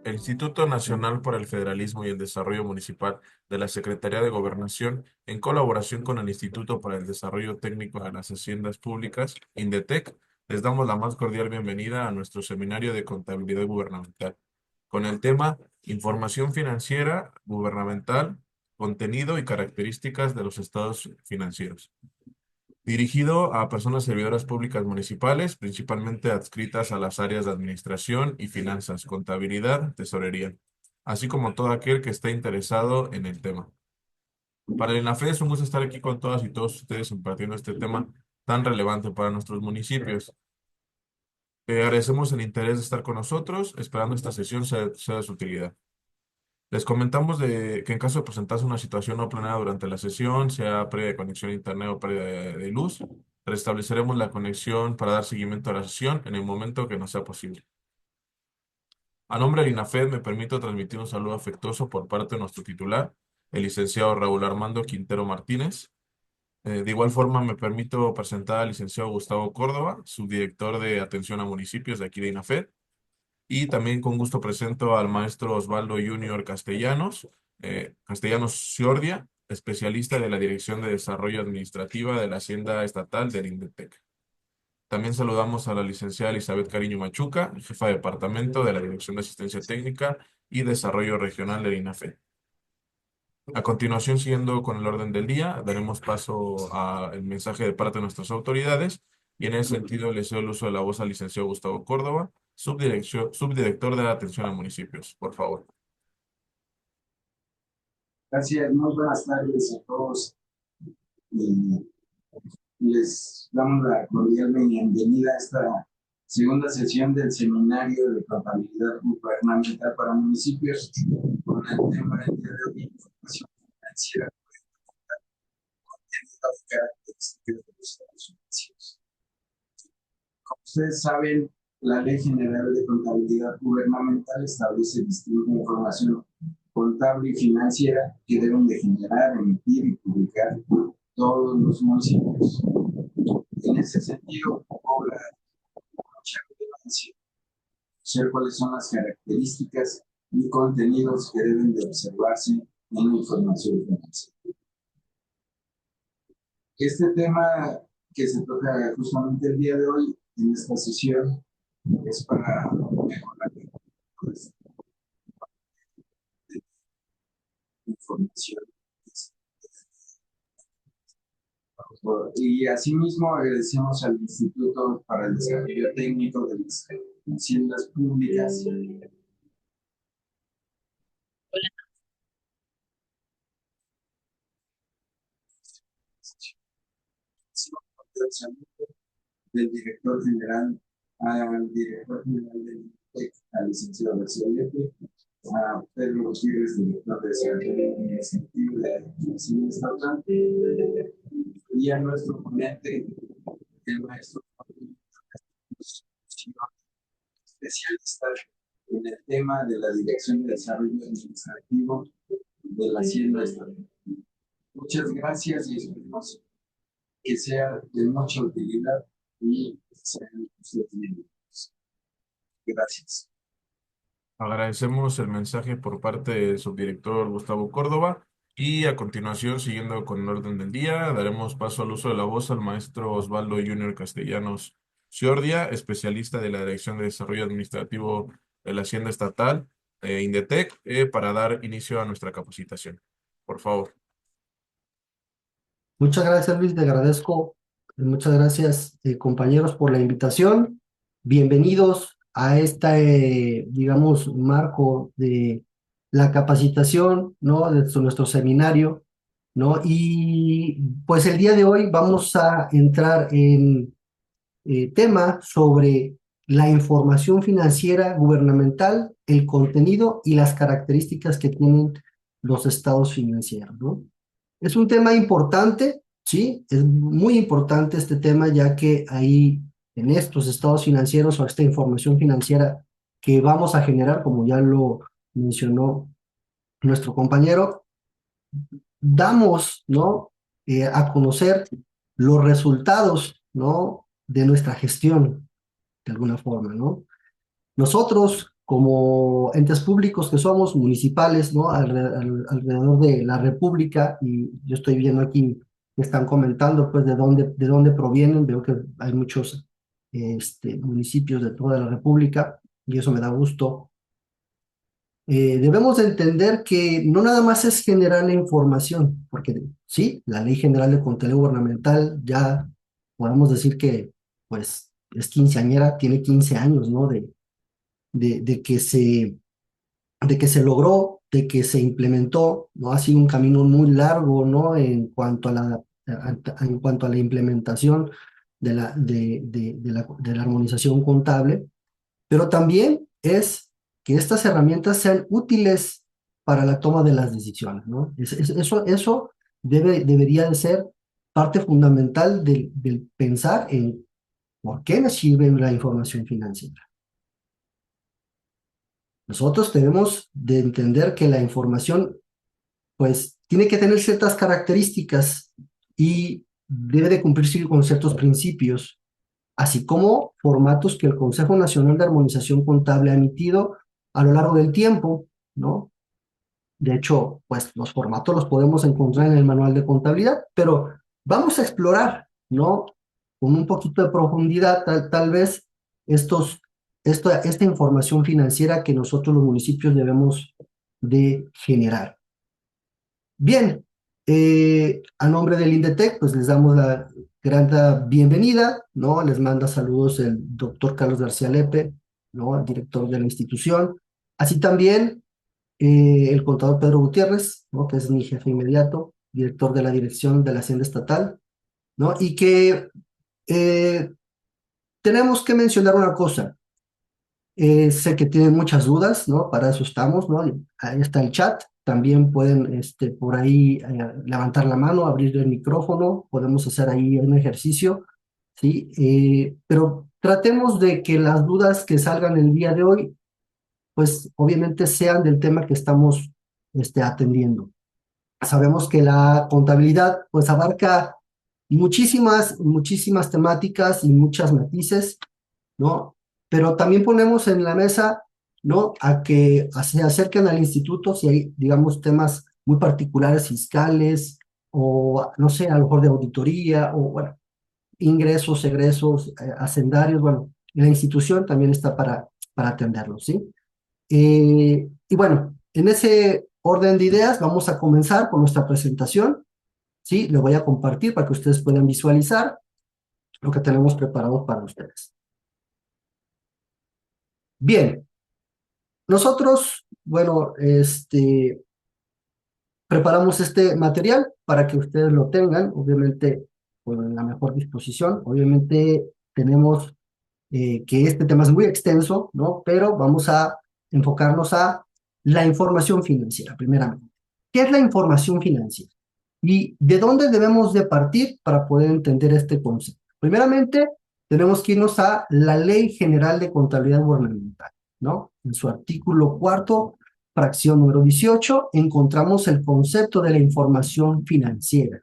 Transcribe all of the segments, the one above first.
El Instituto Nacional para el Federalismo y el Desarrollo Municipal de la Secretaría de Gobernación, en colaboración con el Instituto para el Desarrollo Técnico de las Haciendas Públicas, INDETEC, les damos la más cordial bienvenida a nuestro seminario de contabilidad gubernamental, con el tema Información financiera gubernamental, contenido y características de los estados financieros, dirigido a personas servidoras públicas municipales, principalmente adscritas a las áreas de administración y finanzas, contabilidad, tesorería, así como todo aquel que esté interesado en el tema. Para el INAFED es un gusto estar aquí con todas y todos ustedes impartiendo este tema tan relevante para nuestros municipios. Agradecemos el interés de estar con nosotros, esperando esta sesión sea de su utilidad. Les comentamos que en caso de presentarse una situación no planeada durante la sesión, sea pérdida de conexión a internet o pérdida de luz, restableceremos la conexión para dar seguimiento a la sesión en el momento que nos sea posible. A nombre del INAFED me permito transmitir un saludo afectuoso por parte de nuestro titular, el licenciado Raúl Armando Quintero Martínez. De igual forma me permito presentar al licenciado Gustavo Córdoba, subdirector de Atención a Municipios de aquí de INAFED. Y también con gusto presento al maestro Osvaldo Junior Castellanos Ciordia, especialista de la Dirección de Desarrollo Administrativa de la Hacienda Estatal del INDETEC. También saludamos a la licenciada Elizabeth Cariño Machuca, jefa de departamento de la Dirección de Asistencia Técnica y Desarrollo Regional del INAFE. A continuación, siguiendo con el orden del día, daremos paso al mensaje de parte de nuestras autoridades y en ese sentido le cedo el uso de la voz al licenciado Gustavo Córdoba, subdirector de la Atención a Municipios. Por favor. Gracias, muy buenas tardes a todos. Y les damos la cordial bienvenida a esta segunda sesión del Seminario de Contabilidad Gubernamental para Municipios con el tema del día de hoy, información financiera, contenido y características de los estados financieros. Como ustedes saben, la Ley General de Contabilidad Gubernamental establece distinta información contable y financiera que deben de generar, emitir y publicar todos los municipios. En ese sentido, cobra mucha relevancia conocer cuáles son las características y contenidos que deben de observarse en la información financiera. Este tema que se toca justamente el día de hoy en esta sesión es para mejorar la información. Y asimismo agradecemos al Instituto para el Desarrollo Técnico de las Haciendas Públicas del director general al director general del INPEC, al licenciado García Lepe, a Pedro Gutiérrez, director de Desarrollo Administrativo de la Administración Estatal, y a nuestro ponente, el maestro especialista en el tema de la Dirección de Desarrollo Administrativo de la Hacienda Estatal. Muchas gracias y esperemos que sea de mucha utilidad y sean ustedes bienvenidos. Gracias. Agradecemos el mensaje por parte del subdirector Gustavo Córdoba y a continuación, siguiendo con el orden del día, daremos paso al uso de la voz al maestro Osvaldo Junior Castellanos Ciordia, especialista de la Dirección de Desarrollo Administrativo de la Hacienda Estatal, INDETEC, para dar inicio a nuestra capacitación. Por favor. Muchas gracias, Luis, te agradezco. Muchas gracias, compañeros, por la invitación. Bienvenidos a este, digamos, marco de la capacitación, ¿no? De nuestro seminario, ¿no? Y pues el día de hoy vamos a entrar en tema sobre la información financiera gubernamental, el contenido y las características que tienen los estados financieros, ¿no? Es un tema importante, ¿sí? Es muy importante este tema, ya que ahí en estos estados financieros o esta información financiera que vamos a generar, como ya lo mencionó nuestro compañero, damos, ¿no? A conocer los resultados, ¿no? De nuestra gestión, de alguna forma, ¿no? Nosotros, como entes públicos que somos, municipales, ¿no? Alrededor de la República, y yo estoy viendo aquí que están comentando, pues, de dónde provienen. Veo que hay muchos municipios de toda la República, y eso me da gusto. Debemos de entender que no nada más es generar la información, porque sí, la Ley General de Contabilidad Gubernamental ya podemos decir que, pues, es quinceañera, tiene 15 años, ¿no? De, de que se, de que se logró, de que se implementó, ¿no? Ha sido un camino muy largo, ¿no? En cuanto a la implementación de la armonización contable, pero también es que estas herramientas sean útiles para la toma de las decisiones, ¿no? Eso debería de ser parte fundamental del pensar en por qué nos sirve la información financiera. Nosotros tenemos de entender que la información, pues, tiene que tener ciertas características y debe de cumplirse con ciertos principios, así como formatos que el Consejo Nacional de Armonización Contable ha emitido a lo largo del tiempo, ¿no? De hecho, pues los formatos los podemos encontrar en el manual de contabilidad, pero vamos a explorar, ¿no? Con un poquito de profundidad, tal vez, esta información financiera que nosotros los municipios debemos de generar. Bien, a nombre del INDETEC, pues les damos la gran bienvenida, ¿no? Les manda saludos el doctor Carlos García Lepe, ¿no? El director de la institución. Así también el contador Pedro Gutiérrez, ¿no? Que es mi jefe inmediato, director de la Dirección de la Hacienda Estatal, ¿no? Y que eh, tenemos que mencionar una cosa. Sé que tienen muchas dudas, ¿no? Para eso estamos, ¿no? Ahí está el chat. También pueden por ahí levantar la mano, abrir el micrófono, podemos hacer ahí un ejercicio, ¿sí? Pero tratemos de que las dudas que salgan el día de hoy, pues obviamente sean del tema que estamos atendiendo. Sabemos que la contabilidad, pues, abarca muchísimas temáticas y muchas matices, ¿no? Pero también ponemos en la mesa, ¿no? A que se acerquen al instituto si hay, digamos, temas muy particulares fiscales o, no sé, a lo mejor de auditoría o, bueno, ingresos, egresos, hacendarios, bueno, la institución también está para atenderlos, ¿sí? Y bueno, en ese orden de ideas vamos a comenzar con nuestra presentación, ¿sí? Lo voy a compartir para que ustedes puedan visualizar lo que tenemos preparado para ustedes. Bien, nosotros, bueno, preparamos este material para que ustedes lo tengan, obviamente, con la mejor disposición. Obviamente tenemos que este tema es muy extenso, ¿no? Pero vamos a enfocarnos a la información financiera, primeramente. ¿Qué es la información financiera? ¿Y de dónde debemos de partir para poder entender este concepto? Primeramente, tenemos que irnos a la Ley General de Contabilidad Gubernamental, ¿no? En su artículo 4, fracción número 18, encontramos el concepto de la información financiera.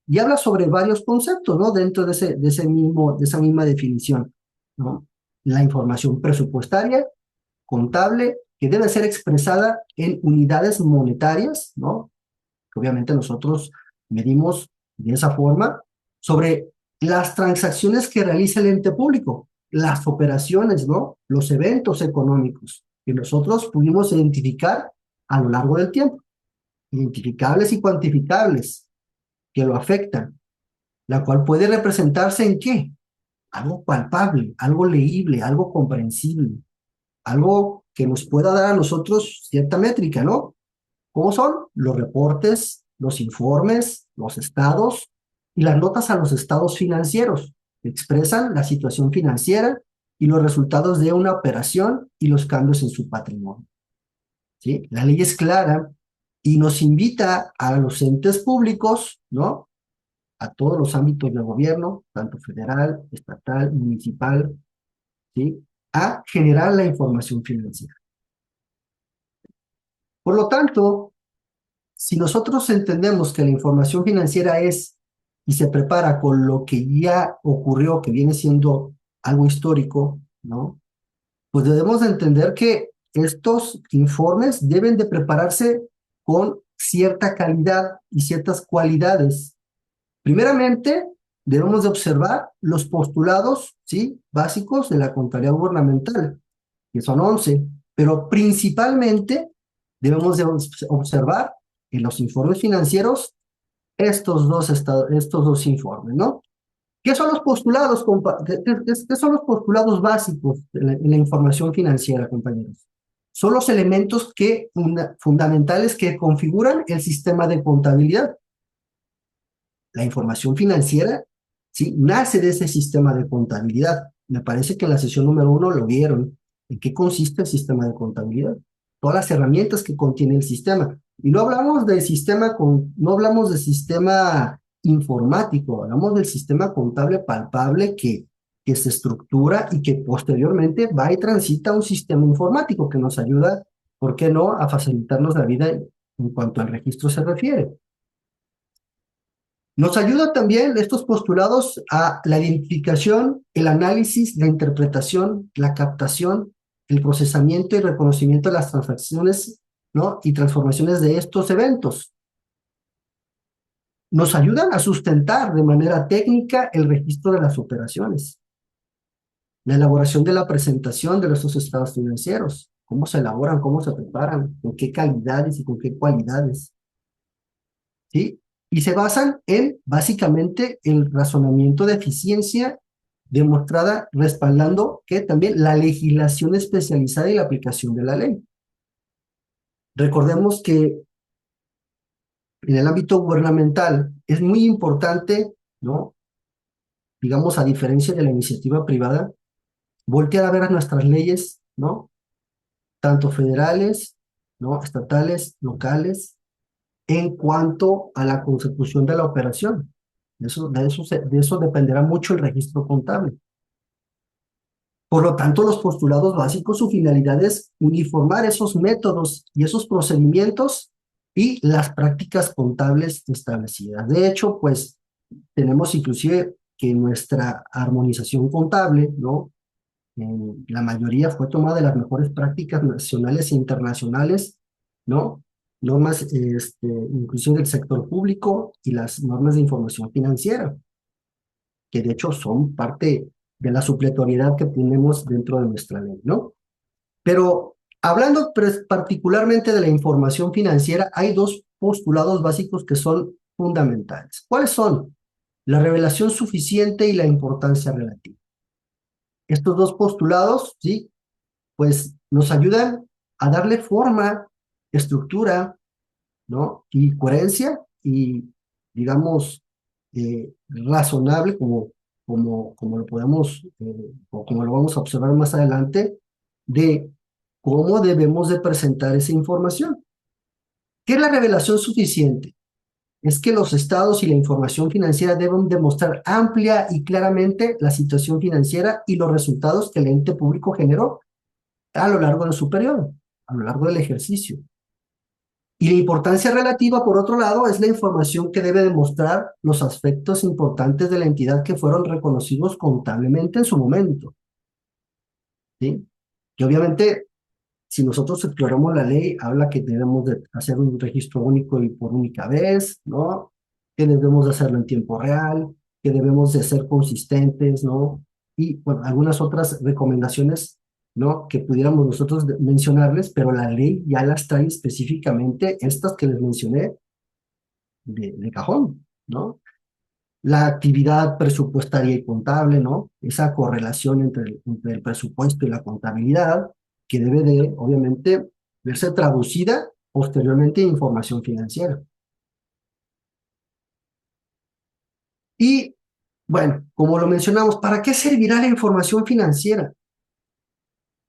Y habla sobre varios conceptos, ¿no? Dentro de esa misma definición, ¿no? La información presupuestaria, contable, que debe ser expresada en unidades monetarias, ¿no? Que obviamente nosotros medimos de esa forma, sobre las transacciones que realiza el ente público, las operaciones, ¿no? Los eventos económicos que nosotros pudimos identificar a lo largo del tiempo, identificables y cuantificables, que lo afectan, la cual puede representarse en ¿qué? Algo palpable, algo leíble, algo comprensible, algo que nos pueda dar a nosotros cierta métrica, ¿no? ¿Cómo son? Los reportes, los informes, los estados y las notas a los estados financieros, que expresan la situación financiera y los resultados de una operación y los cambios en su patrimonio, ¿sí? La ley es clara y nos invita a los entes públicos, ¿no? A todos los ámbitos del gobierno, tanto federal, estatal, municipal, ¿sí? A generar la información financiera. Por lo tanto, si nosotros entendemos que la información financiera es y se prepara con lo que ya ocurrió, que viene siendo algo histórico, ¿no? Pues debemos de entender que estos informes deben de prepararse con cierta calidad y ciertas cualidades. Primeramente, debemos de observar los postulados, ¿sí?, básicos de la contabilidad gubernamental, que son 11, pero principalmente debemos de observar en los informes financieros estos dos informes, ¿no? ¿Qué son los postulados, qué son los postulados básicos en la información financiera, compañeros? Son los elementos fundamentales que configuran el sistema de contabilidad. La información financiera, ¿sí?, nace de ese sistema de contabilidad. Me parece que en la sesión número 1 lo vieron. ¿En qué consiste el sistema de contabilidad? Todas las herramientas que contiene el sistema. Y no hablamos del sistema, no hablamos del sistema informático, hablamos del sistema contable palpable que se estructura y que posteriormente va y transita a un sistema informático que nos ayuda, ¿por qué no?, a facilitarnos la vida en cuanto al registro se refiere. Nos ayuda también estos postulados a la identificación, el análisis, la interpretación, la captación, el procesamiento y reconocimiento de las transacciones, ¿no?, y transformaciones de estos eventos. Nos ayudan a sustentar de manera técnica el registro de las operaciones, la elaboración de la presentación de estos estados financieros, cómo se elaboran, cómo se preparan, con qué calidades y con qué cualidades, ¿sí? Y se basan en, básicamente, el razonamiento de eficiencia demostrada respaldando que también la legislación especializada y la aplicación de la ley. Recordemos que en el ámbito gubernamental es muy importante, ¿no?, digamos, a diferencia de la iniciativa privada, voltear a ver a nuestras leyes, ¿no?, tanto federales, ¿no?, estatales, locales, en cuanto a la consecución de la operación. De eso dependerá mucho el registro contable. Por lo tanto, los postulados básicos, su finalidad es uniformar esos métodos y esos procedimientos y las prácticas contables establecidas. De hecho, pues, tenemos inclusive que nuestra armonización contable, ¿no?, la mayoría fue tomada de las mejores prácticas nacionales e internacionales, ¿no?, normas inclusive del sector público y las normas de información financiera, que de hecho son parte de la supletoriedad que tenemos dentro de nuestra ley, ¿no? Pero hablando particularmente de la información financiera, hay dos postulados básicos que son fundamentales. ¿Cuáles son? La revelación suficiente y la importancia relativa. Estos dos postulados, ¿sí?, pues nos ayudan a darle forma, estructura, ¿no?, y coherencia y, digamos, razonable, como lo podemos, o como lo vamos a observar más adelante, de cómo debemos de presentar esa información. ¿Qué es la revelación suficiente? Es que los estados y la información financiera deben demostrar amplia y claramente la situación financiera y los resultados que el ente público generó a lo largo de su periodo, a lo largo del ejercicio. Y la importancia relativa, por otro lado, es la información que debe demostrar los aspectos importantes de la entidad que fueron reconocidos contablemente en su momento, ¿sí? Y obviamente, si nosotros exploramos la ley, habla que debemos de hacer un registro único y por única vez, ¿no?, que debemos de hacerlo en tiempo real, que debemos de ser consistentes, ¿no? Y, bueno, algunas otras recomendaciones, ¿no?, que pudiéramos nosotros mencionarles, pero la ley ya las trae específicamente, estas que les mencioné, de cajón, ¿no? La actividad presupuestaria y contable, ¿no?, esa correlación entre el presupuesto y la contabilidad, que debe de, obviamente, verse traducida posteriormente en información financiera. Y, bueno, como lo mencionamos, ¿para qué servirá la información financiera?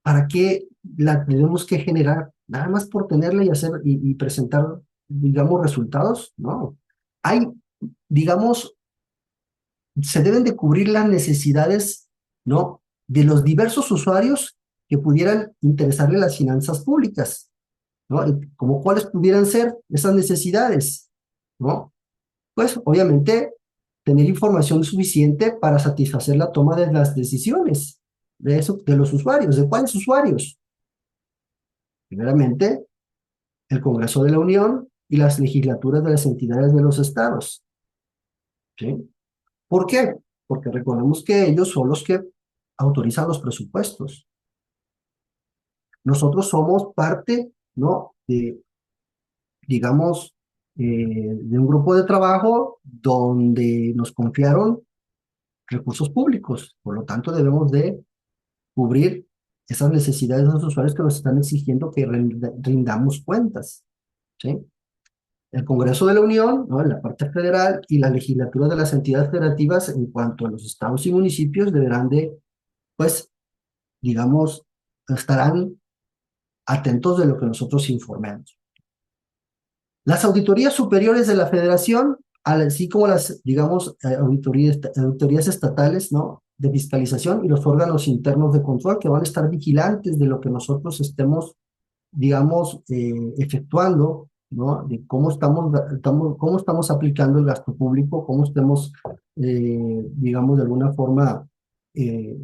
¿Para qué la tenemos que generar? Nada más por tenerla y hacer y presentar, digamos, resultados. No. Hay, digamos, se deben de cubrir las necesidades, ¿no?, de los diversos usuarios que pudieran interesarle las finanzas públicas, ¿no? Como cuáles pudieran ser esas necesidades, ¿no? Pues, obviamente, tener información suficiente para satisfacer la toma de las decisiones de los usuarios. ¿De cuáles usuarios? Primeramente, el Congreso de la Unión y las legislaturas de las entidades de los estados. ¿Sí? ¿Por qué? Porque recordemos que ellos son los que autorizan los presupuestos. Nosotros somos parte, ¿no? Digamos, de un grupo de trabajo donde nos confiaron recursos públicos. Por lo tanto, debemos de cubrir esas necesidades de los usuarios que nos están exigiendo que rindamos cuentas. ¿Sí? El Congreso de la Unión, ¿no? En la parte federal y la legislatura de las entidades federativas en cuanto a los estados y municipios deberán de, pues, digamos, estarán atentos de lo que nosotros informemos. Las auditorías superiores de la Federación, así como las, digamos, auditorías estatales, ¿no? De fiscalización y los órganos internos de control que van a estar vigilantes de lo que nosotros estemos, digamos, efectuando, ¿no? De cómo estamos aplicando el gasto público, cómo estemos, digamos, de alguna forma, eh,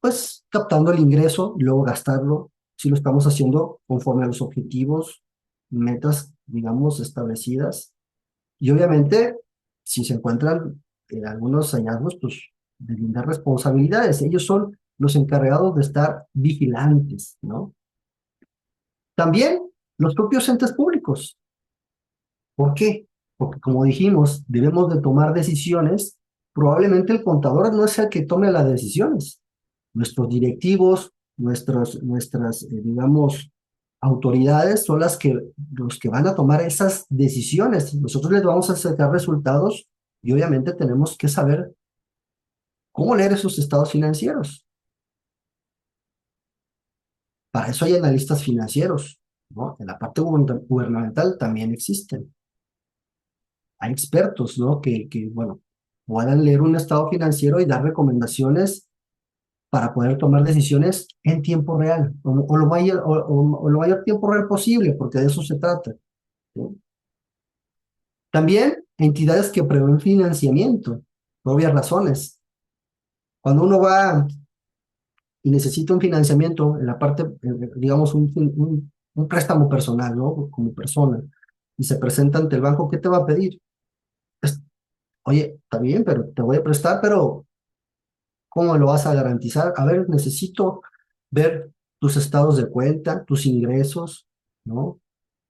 pues, captando el ingreso y luego gastarlo, si lo estamos haciendo conforme a los objetivos, metas, digamos, establecidas. Y obviamente, si se encuentran algunos hallazgos, pues, de brindar responsabilidades. Ellos son los encargados de estar vigilantes, ¿no? También los propios entes públicos. ¿Por qué? Porque como dijimos, debemos de tomar decisiones. Probablemente el contador no es el que tome las decisiones. Nuestros directivos, digamos, autoridades son los que van a tomar esas decisiones. Nosotros les vamos a sacar resultados y obviamente tenemos que saber cómo leer esos estados financieros. Para eso hay analistas financieros, ¿no? En la parte gubernamental también existen. Hay expertos, ¿no? Bueno, puedan leer un estado financiero y dar recomendaciones para poder tomar decisiones en tiempo real, o lo mayor tiempo real posible, porque de eso se trata, ¿sí? También entidades que prevén financiamiento, por obvias razones. Cuando uno va y necesita un financiamiento en la parte, digamos, un préstamo personal, ¿no? Como persona, y se presenta ante el banco, ¿qué te va a pedir? Oye, está bien, pero te voy a prestar, pero ¿cómo lo vas a garantizar? A ver, necesito ver tus estados de cuenta, tus ingresos, ¿no?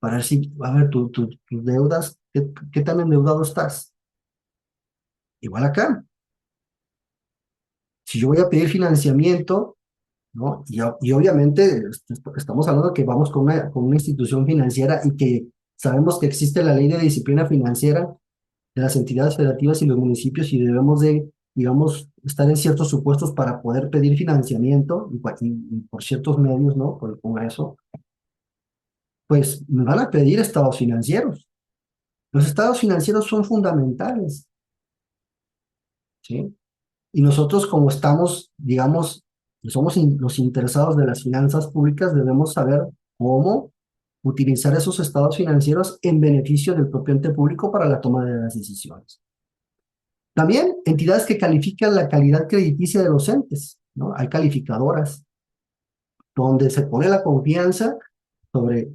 Para ver si, a ver, tus deudas, ¿qué tan endeudado estás? Igual acá, si yo voy a pedir financiamiento, ¿no? Y obviamente estamos hablando de que vamos con una institución financiera y que sabemos que existe la ley de disciplina financiera de las entidades federativas y los municipios y debemos de, digamos, estar en ciertos supuestos para poder pedir financiamiento y por ciertos medios, ¿no? Por el Congreso, pues me van a pedir estados financieros. Los estados financieros son fundamentales, ¿sí? Y nosotros como estamos, digamos, somos los interesados de las finanzas públicas, debemos saber cómo utilizar esos estados financieros en beneficio del propio ente público para la toma de las decisiones. También entidades que califican la calidad crediticia de los entes, ¿no? Hay calificadoras donde se pone la confianza sobre,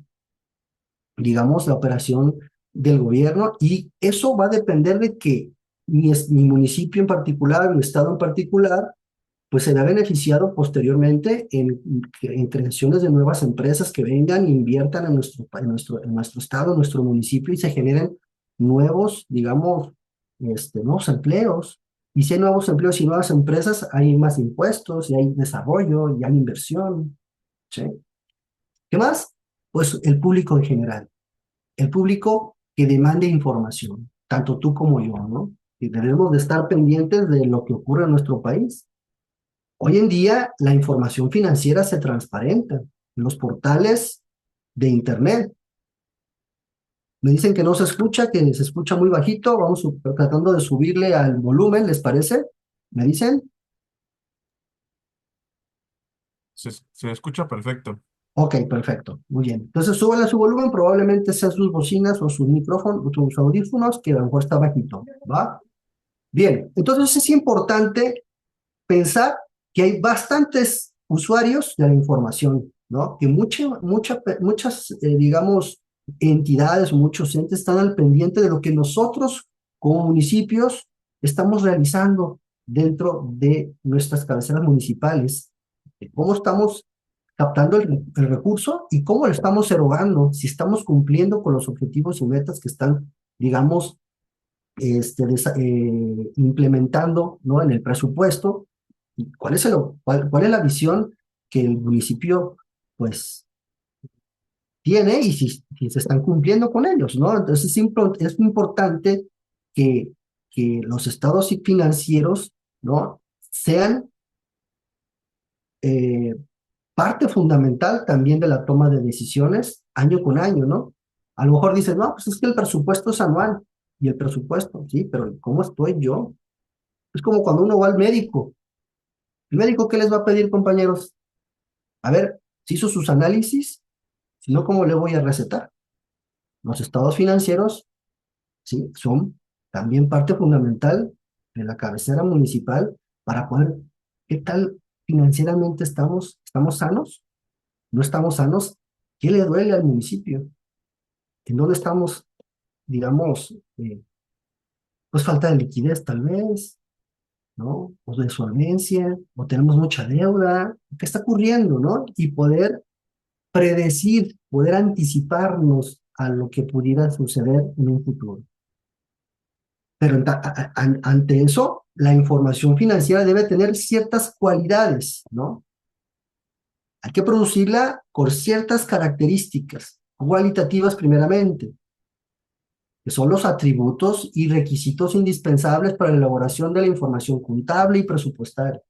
digamos, la operación del gobierno y eso va a depender de que mi municipio en particular, mi estado en particular, pues se vea beneficiado posteriormente en creaciones de nuevas empresas que vengan e inviertan en nuestro estado, en nuestro municipio y se generen nuevos, digamos, nuevos empleos. Y si hay nuevos empleos y nuevas empresas, hay más impuestos y hay desarrollo y hay inversión, ¿sí? ¿Qué más? Pues el público en general, el público que demande información, tanto tú como yo, ¿no? Y debemos de estar pendientes de lo que ocurre en nuestro país. Hoy en día la información financiera se transparenta en los portales de Internet. Me dicen que no se escucha, que se escucha muy bajito. Vamos tratando de subirle al volumen, ¿les parece? ¿Me dicen? Se escucha perfecto. Ok, perfecto. Muy bien. Entonces súbele a su volumen, probablemente sean sus bocinas o sus micrófonos, o sus audífonos, que a lo mejor está bajito. ¿Va? Bien. Entonces es importante pensar que hay bastantes usuarios de la información. ¿no? Que muchas, digamos, entidades, muchos entes están al pendiente de lo que nosotros como municipios estamos realizando dentro de nuestras cabeceras municipales, de cómo estamos captando el recurso y cómo lo estamos erogando, si estamos cumpliendo con los objetivos y metas que están, digamos, implementando, ¿no? En el presupuesto. ¿Y cuál es la visión que el municipio, pues, tiene y si se están cumpliendo con ellos, ¿no? Entonces es importante que, que los estados financieros, ¿no? Sean eh, parte fundamental también de la toma de decisiones año con año, ¿no? A lo mejor dices, no, pues es que el presupuesto es anual y el presupuesto, sí, pero ¿cómo estoy yo? Es como cuando uno va al médico. ¿El médico qué les va a pedir, compañeros? A ver, si hizo sus análisis, si no, ¿cómo le voy a recetar? Los estados financieros, sí, son también parte fundamental de la cabecera municipal para poder, ¿qué tal financieramente estamos? ¿Estamos sanos? ¿No estamos sanos? ¿Qué le duele al municipio? ¿En dónde estamos, digamos, pues falta de liquidez tal vez, ¿no? O de solvencia, o tenemos mucha deuda, ¿qué está ocurriendo, no? Y poder predecir, poder anticiparnos a lo que pudiera suceder en un futuro. Pero ante eso, la información financiera debe tener ciertas cualidades, ¿no? Hay que producirla con ciertas características cualitativas primeramente, que son los atributos y requisitos indispensables para la elaboración de la información contable y presupuestaria.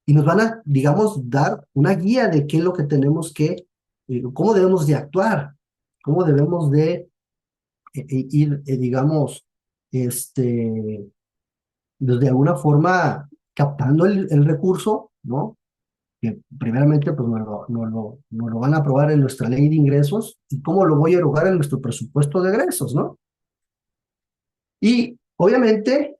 Y nos van a, digamos, dar una guía de qué es lo que tenemos que, cómo debemos de actuar, cómo debemos de ir, digamos, este, de alguna forma captando el recurso, ¿no? Que primeramente pues nos lo van a aprobar en nuestra ley de ingresos y cómo lo voy a erogar en nuestro presupuesto de egresos, ¿no? Y obviamente,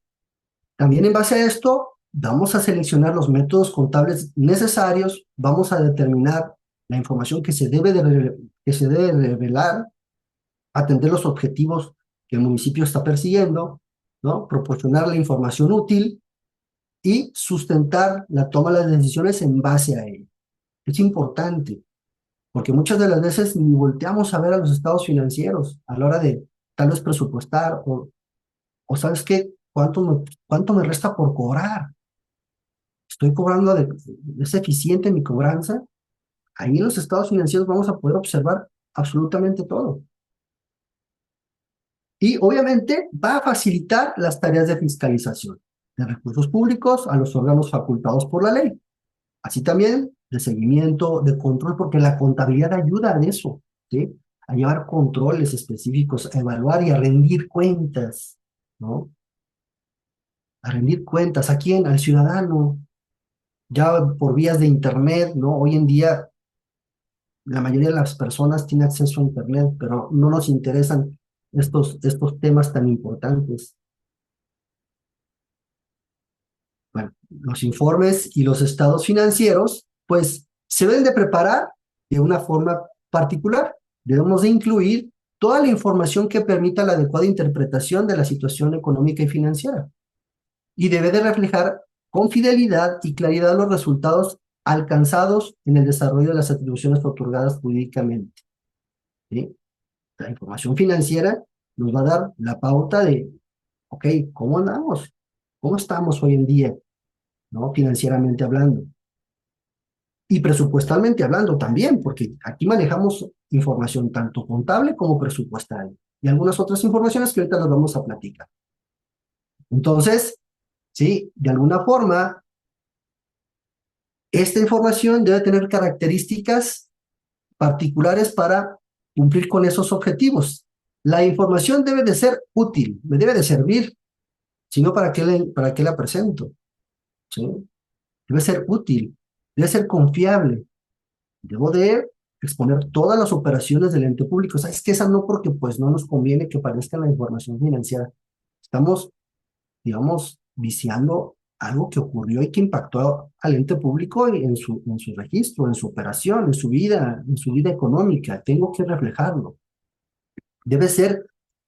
también en base a esto, vamos a seleccionar los métodos contables necesarios, vamos a determinar la información que se debe revelar, atender los objetivos que el municipio está persiguiendo, ¿no? Proporcionar la información útil y sustentar la toma de las decisiones en base a ello. Es importante, porque muchas de las veces ni volteamos a ver a los estados financieros a la hora de tal vez presupuestar o ¿sabes qué? ¿Cuánto me resta por cobrar? ¿Estoy cobrando es eficiente mi cobranza? Ahí en los estados financieros vamos a poder observar absolutamente todo. Y obviamente va a facilitar las tareas de fiscalización de recursos públicos a los órganos facultados por la ley. Así también de seguimiento, de control, porque la contabilidad ayuda a eso, ¿sí? A llevar controles específicos, a evaluar y a rendir cuentas, ¿no? A rendir cuentas. ¿A quién? Al ciudadano. Ya por vías de internet, ¿no? Hoy en día la mayoría de las personas tiene acceso a internet, pero no nos interesan estos temas tan importantes. Bueno, los informes y los estados financieros, pues se deben de preparar de una forma particular. Debemos de incluir toda la información que permita la adecuada interpretación de la situación económica y financiera. Y debe de reflejar con fidelidad y claridad los resultados alcanzados en el desarrollo de las atribuciones otorgadas jurídicamente, ¿sí? La información financiera nos va a dar la pauta de, ok, ¿cómo andamos? ¿Cómo estamos hoy en día, ¿no? Financieramente hablando. Y presupuestalmente hablando también, porque aquí manejamos información tanto contable como presupuestaria y algunas otras informaciones que ahorita las vamos a platicar. Entonces, sí, de alguna forma, esta información debe tener características particulares para cumplir con esos objetivos. La información debe de ser útil, me debe de servir, sino para qué la presento, ¿sí? Debe ser útil, debe ser confiable. Debo de exponer todas las operaciones del ente público. ¿Sabes qué? Esa no, porque pues no nos conviene que parezca la información financiera. Estamos, digamos, viciando algo que ocurrió y que impactó al ente público en su registro, en su operación, en su vida económica. Tengo que reflejarlo. Debe ser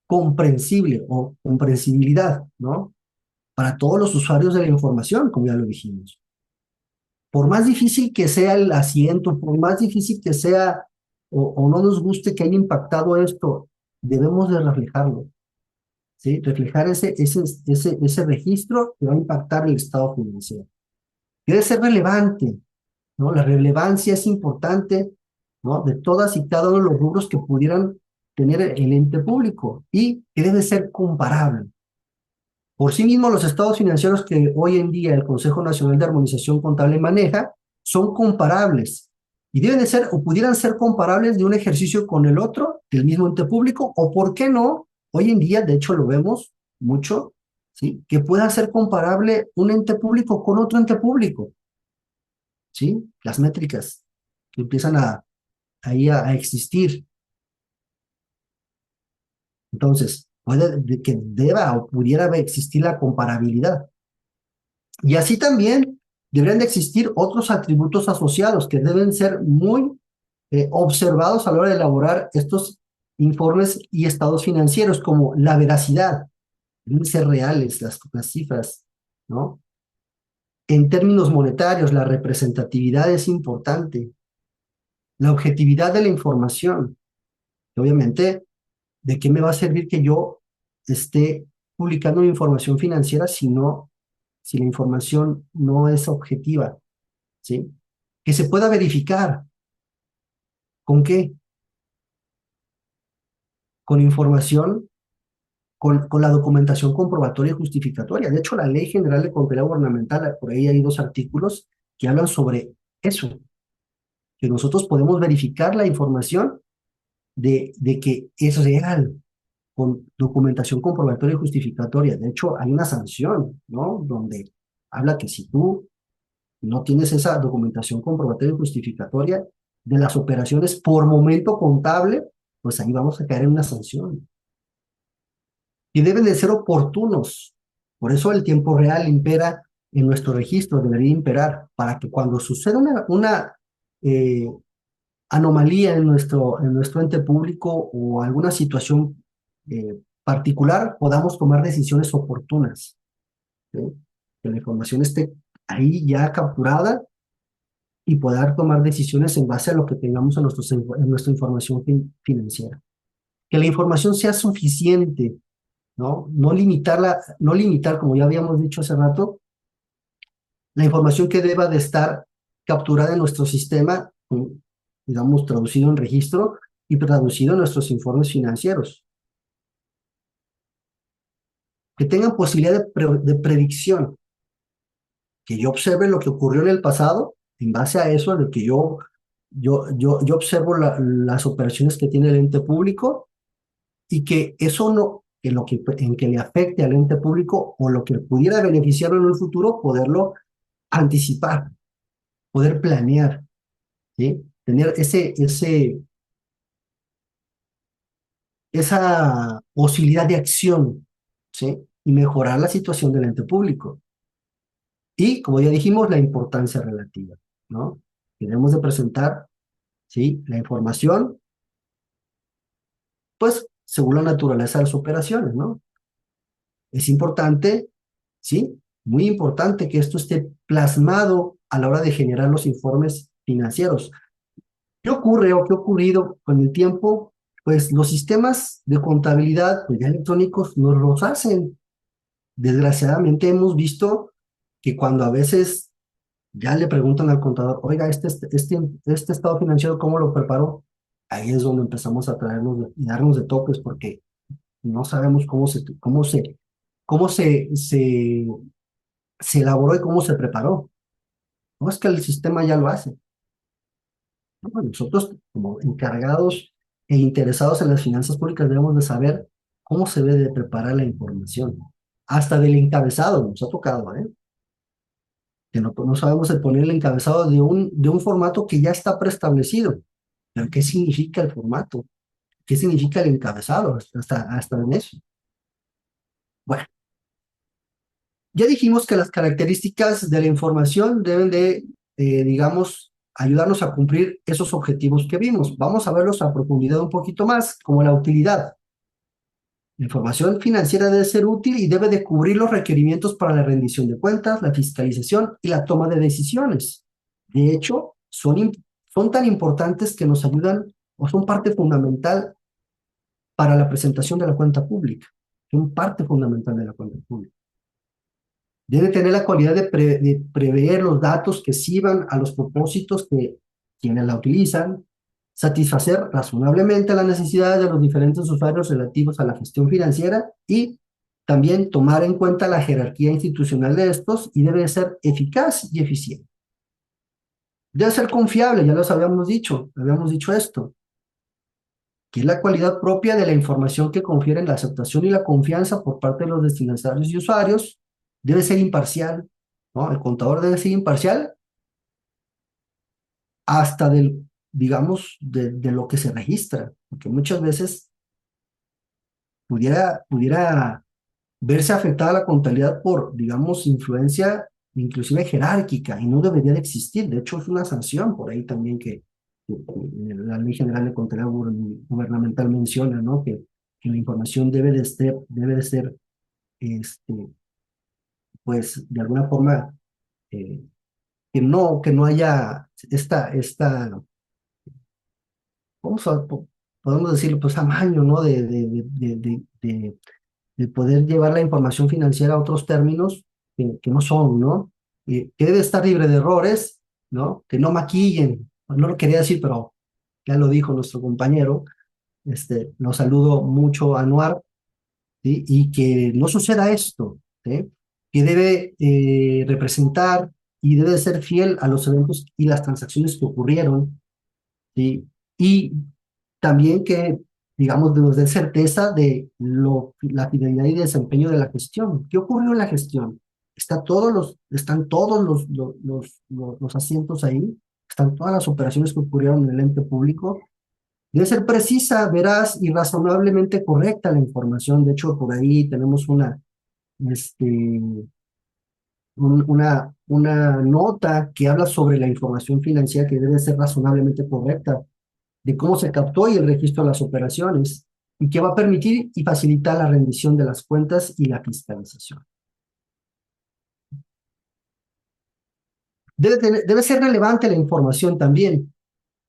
comprensible o comprensibilidad, ¿no? Para todos los usuarios de la información, como ya lo dijimos. Por más difícil que sea el asiento, por más difícil que sea o no nos guste que haya impactado esto, debemos de reflejarlo, ¿sí? Reflejar ese registro que va a impactar el estado financiero. Debe ser relevante, ¿no? La relevancia es importante, ¿no? De todas y cada uno de los rubros que pudieran tener el ente público y que debe ser comparable. Por sí mismo, los estados financieros que hoy en día el Consejo Nacional de Armonización Contable maneja son comparables y deben de ser o pudieran ser comparables de un ejercicio con el otro del mismo ente público o, ¿por qué no? Hoy en día, de hecho, lo vemos mucho, ¿sí? Que pueda ser comparable un ente público con otro ente público, ¿sí? Las métricas que empiezan ahí a existir. Entonces, puede que deba o pudiera existir la comparabilidad. Y así también deberían de existir otros atributos asociados que deben ser muy observados a la hora de elaborar estos informes y estados financieros, como la veracidad, deben ser reales las cifras, ¿no? En términos monetarios, la representatividad es importante, la objetividad de la información. Obviamente, ¿de qué me va a servir que yo esté publicando mi información financiera si la información no es objetiva? ¿Sí? Que se pueda verificar. ¿Con qué? Con información, con la documentación comprobatoria y justificatoria. De hecho, la Ley General de Contabilidad Gubernamental, por ahí hay dos artículos que hablan sobre eso, que nosotros podemos verificar la información de que es real, con documentación comprobatoria y justificatoria. De hecho, hay una sanción, ¿no? Donde habla que si tú no tienes esa documentación comprobatoria y justificatoria de las operaciones por momento contable, pues ahí vamos a caer en una sanción. Y deben de ser oportunos. Por eso el tiempo real impera en nuestro registro, debería imperar, para que cuando suceda una eh, anomalía en nuestro ente público o alguna situación particular, podamos tomar decisiones oportunas, ¿sí? Que la información esté ahí ya capturada y poder tomar decisiones en base a lo que tengamos en nuestra información financiera. Que la información sea suficiente, ¿no? No limitarla, no limitar, como ya habíamos dicho hace rato, la información que deba de estar capturada en nuestro sistema, digamos, traducido en registro y traducido en nuestros informes financieros. Que tengan posibilidad de predicción, que yo observe lo que ocurrió en el pasado, en base a eso, de que yo observo las operaciones que tiene el ente público y que eso no, que lo que, en que le afecte al ente público o lo que pudiera beneficiarlo en el futuro, poderlo anticipar, poder planear, ¿sí? Tener esa posibilidad de acción, ¿sí? Y mejorar la situación del ente público. Y, como ya dijimos, la importancia relativa, ¿no? Tenemos de presentar, ¿sí? La información, pues, según la naturaleza de las operaciones, ¿no? Es importante, ¿sí? Muy importante que esto esté plasmado a la hora de generar los informes financieros. ¿Qué ocurre o qué ha ocurrido con el tiempo? Pues los sistemas de contabilidad, pues ya electrónicos, nos los hacen. Desgraciadamente hemos visto que cuando a veces ya le preguntan al contador, oiga, este estado financiero, ¿cómo lo preparó? Ahí es donde empezamos a traernos y darnos de topes porque no sabemos cómo se elaboró y cómo se preparó. No es que el sistema ya lo hace. ¿No? Nosotros, como encargados e interesados en las finanzas públicas, debemos de saber cómo se debe de preparar la información. Hasta del encabezado nos ha tocado, ¿eh? Que no sabemos el poner el encabezado de un formato que ya está preestablecido. Pero ¿qué significa el formato? ¿Qué significa el encabezado? Hasta en eso. Bueno, Ya dijimos que las características de la información deben de, digamos, ayudarnos a cumplir esos objetivos que vimos. Vamos a verlos a profundidad un poquito más, como la utilidad. La información financiera debe ser útil y debe de cubrir los requerimientos para la rendición de cuentas, la fiscalización y la toma de decisiones. De hecho, son tan importantes que nos ayudan o son parte fundamental para la presentación de la cuenta pública. Son parte fundamental de la cuenta pública. Debe tener la cualidad de prever los datos que sirvan a los propósitos que quienes la utilizan, satisfacer razonablemente las necesidades de los diferentes usuarios relativos a la gestión financiera y también tomar en cuenta la jerarquía institucional de estos y debe ser eficaz y eficiente. Debe ser confiable, ya los habíamos dicho esto, que es la cualidad propia de la información que confieren la aceptación y la confianza por parte de los destinatarios y usuarios. Debe ser imparcial, ¿no? El contador debe ser imparcial hasta del, digamos, de lo que se registra, porque muchas veces pudiera verse afectada la contabilidad por, digamos, influencia inclusive jerárquica y no debería de existir. De hecho, es una sanción por ahí también que la Ley General de Contabilidad Gubernamental menciona, ¿no? Que la información debe de ser, este, pues, de alguna forma, eh, que no haya podemos decirlo, pues, amaño, ¿no? De poder llevar la información financiera a otros términos que no son, ¿no? Que debe estar libre de errores, ¿no? Que no maquillen. No lo quería decir, pero ya lo dijo nuestro compañero. Lo saludo mucho a Anuar, ¿sí? Y que no suceda esto, ¿sí? Que debe representar y debe ser fiel a los eventos y las transacciones que ocurrieron, ¿sí? Y también que, digamos, nos dé certeza de la fidelidad y desempeño de la gestión. ¿Qué ocurrió en la gestión? Están todos los asientos ahí, están todas las operaciones que ocurrieron en el ente público. Debe ser precisa, veraz y razonablemente correcta la información. De hecho, por ahí tenemos este, una nota que habla sobre la información financiera que debe ser razonablemente correcta, de cómo se captó y el registro de las operaciones, y que va a permitir y facilitar la rendición de las cuentas y la fiscalización. Debe ser relevante la información también.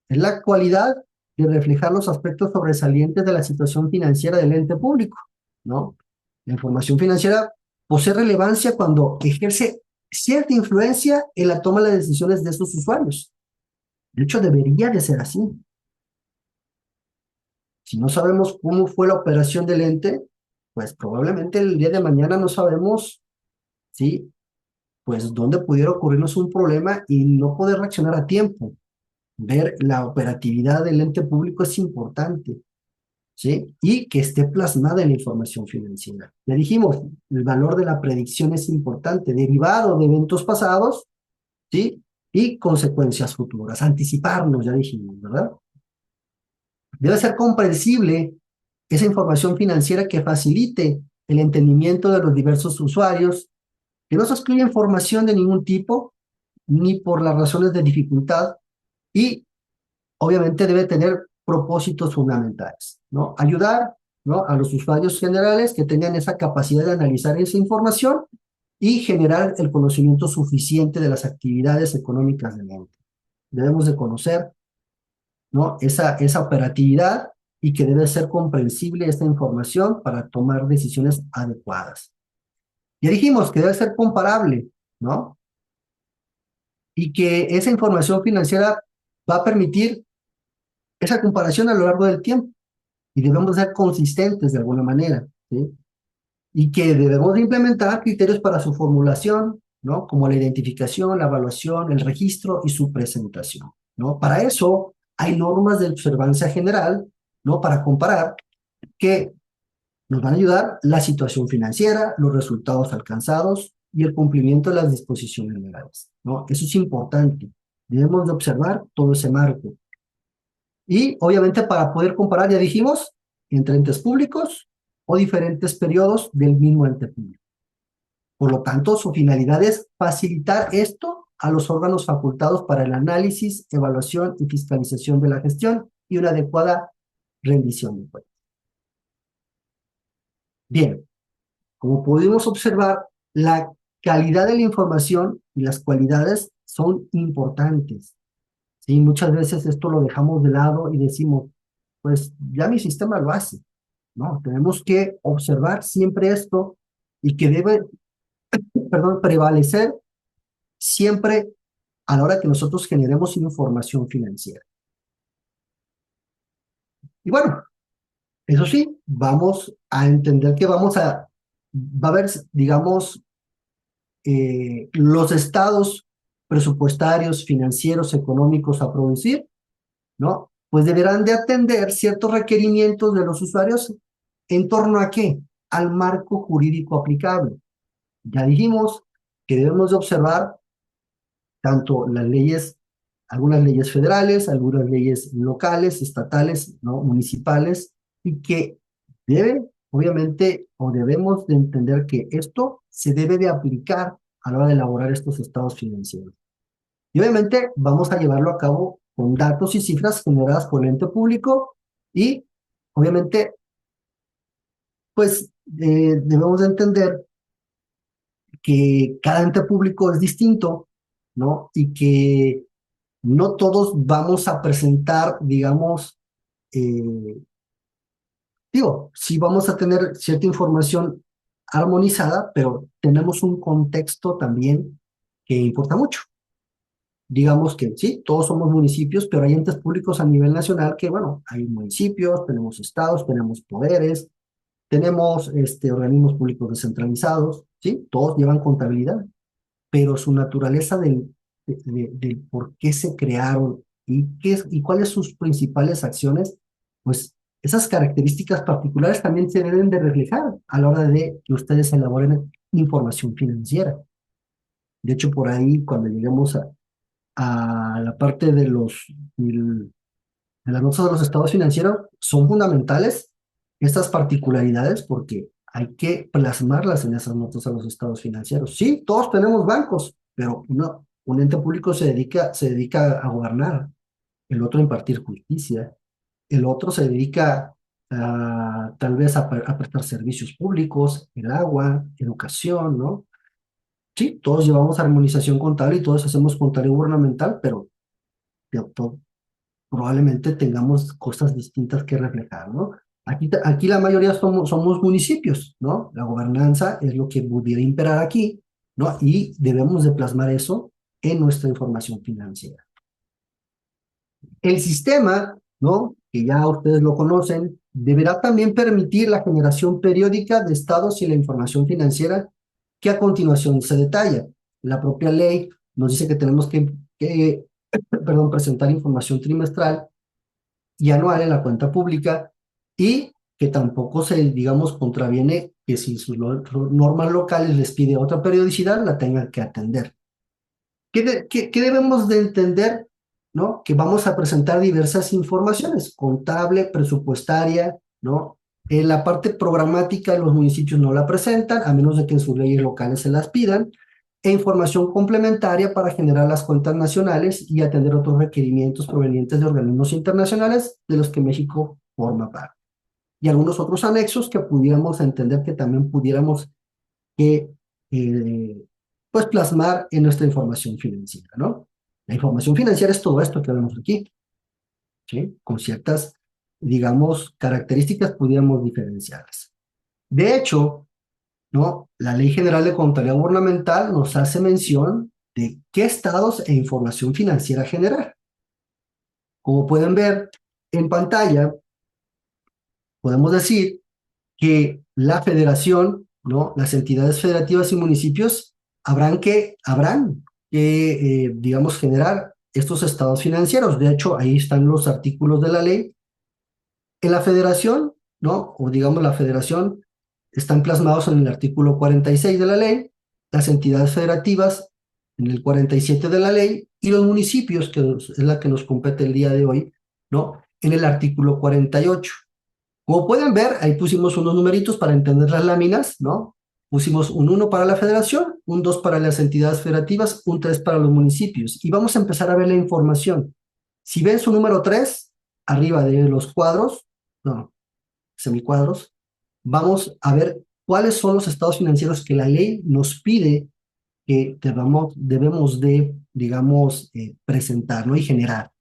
Es la cualidad de reflejar los aspectos sobresalientes de la situación financiera del ente público, ¿no? La información financiera posee relevancia cuando ejerce cierta influencia en la toma de decisiones de sus usuarios. De hecho, debería de ser así. Si no sabemos cómo fue la operación del ente, pues probablemente el día de mañana no sabemos, ¿sí? Pues dónde pudiera ocurrirnos un problema y no poder reaccionar a tiempo. Ver la operatividad del ente público es importante, ¿sí? Y que esté plasmada en la información financiera. Ya dijimos, el valor de la predicción es importante, derivado de eventos pasados, ¿sí? Y consecuencias futuras. Anticiparnos, ya dijimos, ¿verdad? Debe ser comprensible esa información financiera que facilite el entendimiento de los diversos usuarios, que no se excluya información de ningún tipo, ni por las razones de dificultad, y obviamente debe tener propósitos fundamentales, ¿no? Ayudar, ¿no?, a los usuarios generales que tengan esa capacidad de analizar esa información y generar el conocimiento suficiente de las actividades económicas del ente. Debemos de conocer, ¿no?, esa operatividad y que debe ser comprensible esta información para tomar decisiones adecuadas. Ya dijimos que debe ser comparable, ¿no? Y que esa información financiera va a permitir esa comparación a lo largo del tiempo y debemos ser consistentes de alguna manera, ¿sí? Y que debemos de implementar criterios para su formulación, ¿no? Como la identificación, la evaluación, el registro y su presentación, ¿no? Para eso hay normas de observancia general, ¿no? Para comparar que nos van a ayudar la situación financiera, los resultados alcanzados y el cumplimiento de las disposiciones legales, ¿no? Eso es importante. Debemos de observar todo ese marco. Y obviamente para poder comparar, ya dijimos, entre entes públicos o diferentes periodos del mismo ente público. Por lo tanto, su finalidad es facilitar esto a los órganos facultados para el análisis, evaluación y fiscalización de la gestión y una adecuada rendición de cuentas. Bien, como pudimos observar, la calidad de la información y las cualidades son importantes. ¿Sí? Muchas veces esto lo dejamos de lado y decimos, pues ya mi sistema lo hace. No, tenemos que observar siempre esto y que debe, perdón, prevalecer siempre a la hora que nosotros generemos información financiera. Y bueno, eso sí, vamos a entender que va a haber, digamos, los estados presupuestarios, financieros, económicos a producir, ¿no? Pues deberán de atender ciertos requerimientos de los usuarios en torno a qué? Al marco jurídico aplicable. Ya dijimos que debemos de observar tanto las leyes, algunas leyes federales, algunas leyes locales, estatales, ¿no? Municipales, y que debe, obviamente, o debemos de entender que esto se debe de aplicar a la hora de elaborar estos estados financieros. Y obviamente vamos a llevarlo a cabo con datos y cifras generadas por el ente público y obviamente pues debemos de entender que cada ente público es distinto, ¿no? Y que no todos vamos a presentar, digamos, sí vamos a tener cierta información armonizada, pero tenemos un contexto también que importa mucho. Digamos que sí, todos somos municipios, pero hay entes públicos a nivel nacional que, bueno, hay municipios, tenemos estados, tenemos poderes, tenemos organismos públicos descentralizados, ¿sí? Todos llevan contabilidad, pero su naturaleza del por qué se crearon y cuáles sus principales acciones, pues esas características particulares también se deben de reflejar a la hora de que ustedes elaboren información financiera. De hecho, por ahí, cuando lleguemos a la parte de las notas de los estados financieros, son fundamentales estas particularidades porque hay que plasmarlas en esas notas a los estados financieros. Sí, todos tenemos bancos, pero un ente público se dedica a gobernar, el otro a impartir justicia, el otro se dedica tal vez a prestar servicios públicos, el agua, educación, ¿no? Sí, todos llevamos armonización contable y todos hacemos contabilidad gubernamental, pero probablemente tengamos cosas distintas que reflejar, ¿no? Aquí la mayoría somos municipios, ¿no? La gobernanza es lo que pudiera imperar aquí, ¿no? Y debemos de plasmar eso en nuestra información financiera. El sistema, ¿no? Que ya ustedes lo conocen, deberá también permitir la generación periódica de estados y la información financiera que a continuación se detalla. La propia ley nos dice que tenemos que presentar información trimestral y anual en la cuenta pública y que tampoco se, digamos, contraviene que si sus normas locales les pide otra periodicidad, la tengan que atender. ¿Qué debemos de entender? ¿No? Que vamos a presentar diversas informaciones, contable, presupuestaria, ¿no? En la parte programática los municipios no la presentan, a menos de que en sus leyes locales se las pidan, e información complementaria para generar las cuentas nacionales y atender otros requerimientos provenientes de organismos internacionales de los que México forma parte. Y algunos otros anexos que pudiéramos entender que también pudiéramos pues plasmar en nuestra información financiera, ¿no? La información financiera es todo esto que vemos aquí, ¿sí? Con ciertas, digamos, características pudiéramos diferenciarlas. De hecho, ¿no? La Ley General de Contabilidad Gubernamental nos hace mención de qué estados e información financiera generar. Como pueden ver en pantalla, podemos decir que la federación, ¿no? Las entidades federativas y municipios habrán que digamos, generar estos estados financieros. De hecho, ahí están los artículos de la ley. En la federación, ¿no? O digamos la federación, están plasmados en el artículo 46 de la ley, las entidades federativas en el 47 de la ley y los municipios, que es la que nos compete el día de hoy, ¿no? En el artículo 48. Como pueden ver, ahí pusimos unos numeritos para entender las láminas, ¿no? Pusimos un 1 para la federación, un 2 para las entidades federativas, un 3 para los municipios. Y vamos a empezar a ver la información. Si ven su número 3, arriba de los cuadros, no, semicuadros, vamos a ver cuáles son los estados financieros que la ley nos pide que debemos de, digamos, presentar, ¿no? Y generar.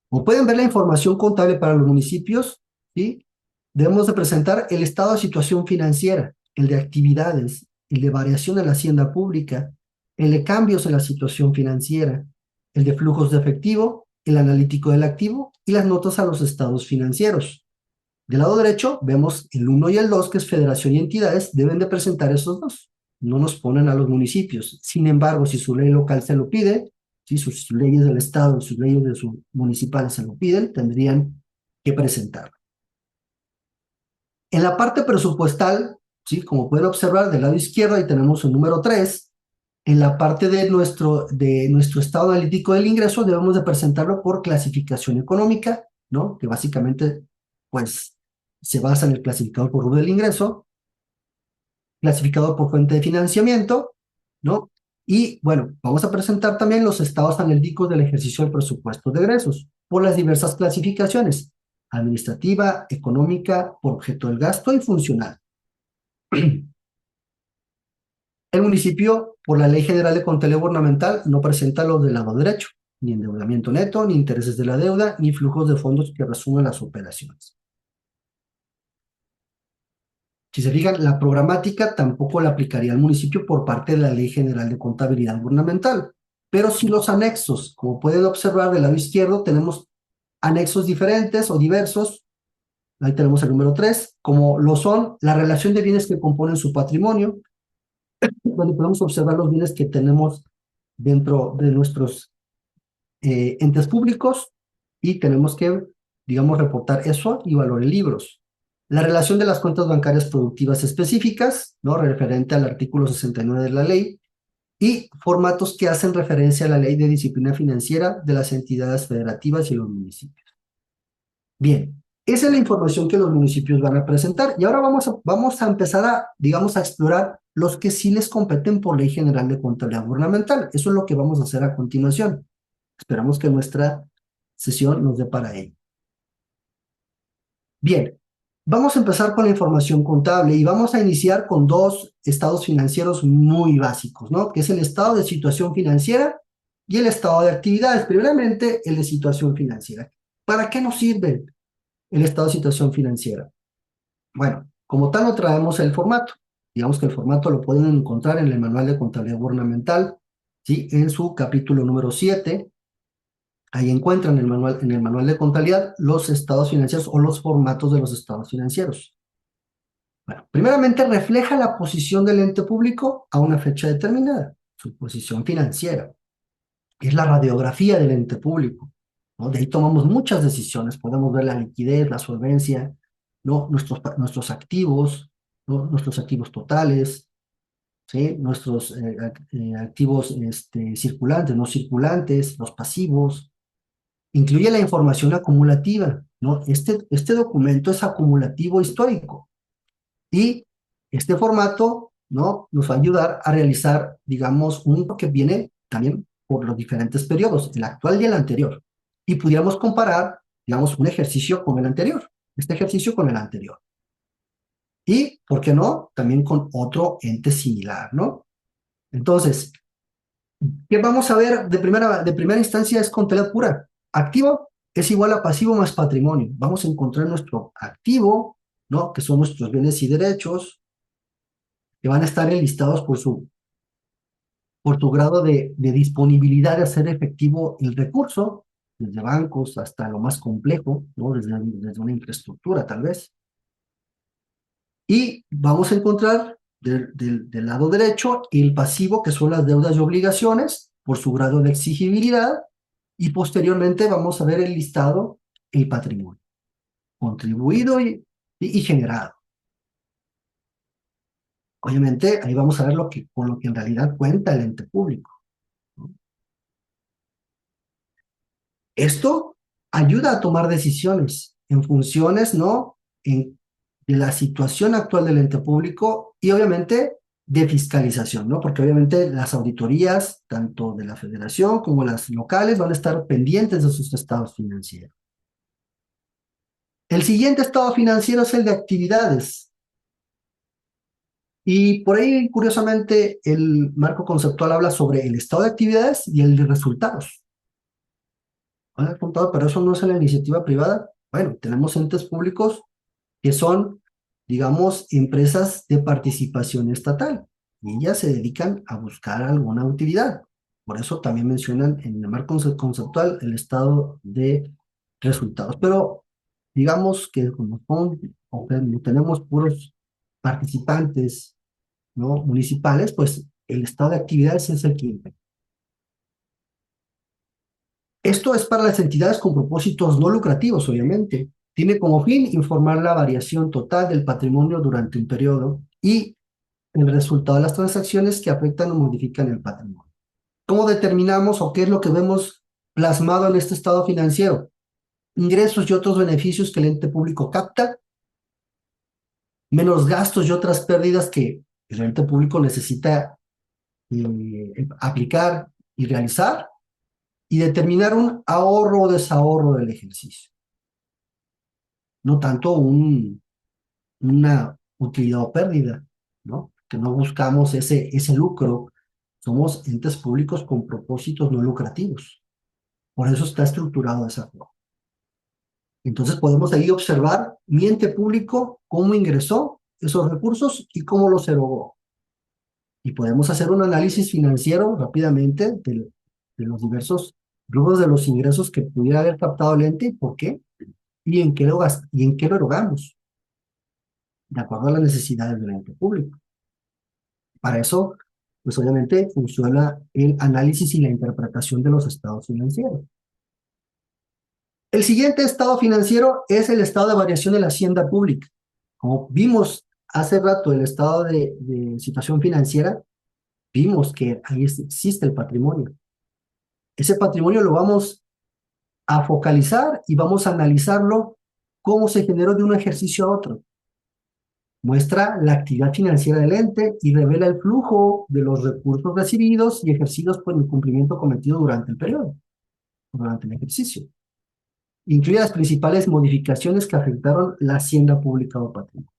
Como pueden ver la información contable para los municipios, ¿sí? Debemos de presentar el estado de situación financiera, el de actividades, el de variación en la hacienda pública, el de cambios en la situación financiera, el de flujos de efectivo, el analítico del activo y las notas a los estados financieros. Del lado derecho vemos el 1 y el 2, que es federación y entidades, deben de presentar esos dos. No nos ponen a los municipios. Sin embargo, si su ley local se lo pide, si sus leyes del estado, sus leyes de su municipales se lo piden, tendrían que presentarlo. En la parte presupuestal, ¿sí? Como pueden observar, del lado izquierdo ahí tenemos el número 3. En la parte de nuestro estado analítico del ingreso debemos de presentarlo por clasificación económica, ¿no? Que básicamente, pues, se basa en el clasificador por rubro del ingreso, clasificador por fuente de financiamiento, ¿no? Y, bueno, vamos a presentar también los estados analíticos del ejercicio del presupuesto de egresos por las diversas clasificaciones: administrativa, económica, por objeto del gasto y funcional. El municipio, por la Ley General de Contabilidad Gubernamental, no presenta los del lado derecho, ni endeudamiento neto, ni intereses de la deuda, ni flujos de fondos que resumen las operaciones. Si se fijan, la programática tampoco la aplicaría al municipio por parte de la Ley General de Contabilidad Gubernamental, pero sí los anexos. Como pueden observar del lado izquierdo, tenemos anexos diferentes o diversos. Ahí tenemos el número 3, como lo son la relación de bienes que componen su patrimonio, donde podemos observar los bienes que tenemos dentro de nuestros entes públicos y tenemos que, digamos, reportar eso y valor en libros. La relación de las cuentas bancarias productivas específicas, ¿no? Referente al artículo 69 de la ley, y formatos que hacen referencia a la ley de disciplina financiera de las entidades federativas y los municipios. Bien, esa es la información que los municipios van a presentar y ahora vamos a empezar a, digamos, a explorar los que sí les competen por Ley General de Contabilidad Gubernamental. Eso es lo que vamos a hacer a continuación. Esperamos que nuestra sesión nos dé para ello. Bien, vamos a empezar con la información contable y vamos a iniciar con dos estados financieros muy básicos, ¿no? Que es el estado de situación financiera y el estado de actividades. Primeramente, el de situación financiera. ¿Para qué nos sirve el estado de situación financiera? Bueno, como tal, no traemos el formato. Digamos que el formato lo pueden encontrar en el Manual de Contabilidad Gubernamental, ¿sí? En su capítulo número 7. Ahí encuentran en el manual de contabilidad los estados financieros o los formatos de los estados financieros. Bueno, primeramente refleja la posición del ente público a una fecha determinada, su posición financiera. Es la radiografía del ente público, ¿no? De ahí tomamos muchas decisiones, podemos ver la liquidez, la solvencia, ¿no? Nuestros activos, ¿no? Nuestros activos totales, ¿sí? Nuestros activos circulantes, no circulantes, los pasivos. Incluye la información acumulativa, ¿no? Este documento es acumulativo histórico y este formato, ¿no? Nos va a ayudar a realizar, digamos, un que viene también por los diferentes periodos, el actual y el anterior. Y pudiéramos comparar, digamos, un ejercicio con el anterior, este ejercicio con el anterior. Y, ¿por qué no? También con otro ente similar, ¿no? Entonces, ¿qué vamos a ver de primera instancia? Es contabilidad pura. Activo es igual a pasivo más patrimonio. Vamos a encontrar nuestro activo, ¿no? Que son nuestros bienes y derechos, que van a estar enlistados por su grado de disponibilidad de hacer efectivo el recurso, desde bancos hasta lo más complejo, ¿no? Desde una infraestructura, tal vez. Y vamos a encontrar del lado derecho el pasivo, que son las deudas y obligaciones, por su grado de exigibilidad, y posteriormente vamos a ver el listado, el patrimonio, contribuido y generado. Obviamente, ahí vamos a ver con lo que en realidad cuenta el ente público, ¿no? Esto ayuda a tomar decisiones en funciones, ¿no? De la situación actual del ente público y obviamente de fiscalización, ¿no? Porque obviamente las auditorías, tanto de la federación como las locales, van a estar pendientes de sus estados financieros. El siguiente estado financiero es el de actividades. Y por ahí, curiosamente, el marco conceptual habla sobre el estado de actividades y el de resultados. Oiga, contador, pero eso no es en la iniciativa privada. Bueno, tenemos entes públicos que son, digamos, empresas de participación estatal. Y ellas se dedican a buscar alguna utilidad. Por eso también mencionan en el marco conceptual el estado de resultados. Pero digamos que como tenemos puros participantes, ¿no?, municipales, pues el estado de actividades es el que impera. Esto es para las entidades con propósitos no lucrativos, obviamente. Tiene como fin informar la variación total del patrimonio durante un periodo y el resultado de las transacciones que afectan o modifican el patrimonio. ¿Cómo determinamos o qué es lo que vemos plasmado en este estado financiero? Ingresos y otros beneficios que el ente público capta, menos gastos y otras pérdidas que el ente público necesita aplicar y realizar, y determinar un ahorro o desahorro del ejercicio. No tanto una utilidad o pérdida, ¿no? Que no buscamos ese lucro. Somos entes públicos con propósitos no lucrativos. Por eso está estructurado de esa forma. Entonces podemos ahí observar mi ente público cómo ingresó esos recursos y cómo los erogó. Y podemos hacer un análisis financiero rápidamente de los diversos rubros de los ingresos que pudiera haber captado el ente y por qué, y en qué lo erogamos, de acuerdo a las necesidades del ente público. Para eso, pues obviamente funciona el análisis y la interpretación de los estados financieros. El siguiente estado financiero es el estado de variación de la hacienda pública. Como vimos hace rato el estado de situación financiera, vimos que ahí existe el patrimonio. Ese patrimonio lo vamos a focalizar y vamos a analizarlo cómo se generó de un ejercicio a otro. Muestra la actividad financiera del ente y revela el flujo de los recursos recibidos y ejercidos por el cumplimiento cometido durante el periodo, durante el ejercicio. Incluye las principales modificaciones que afectaron la hacienda pública o patrimonio.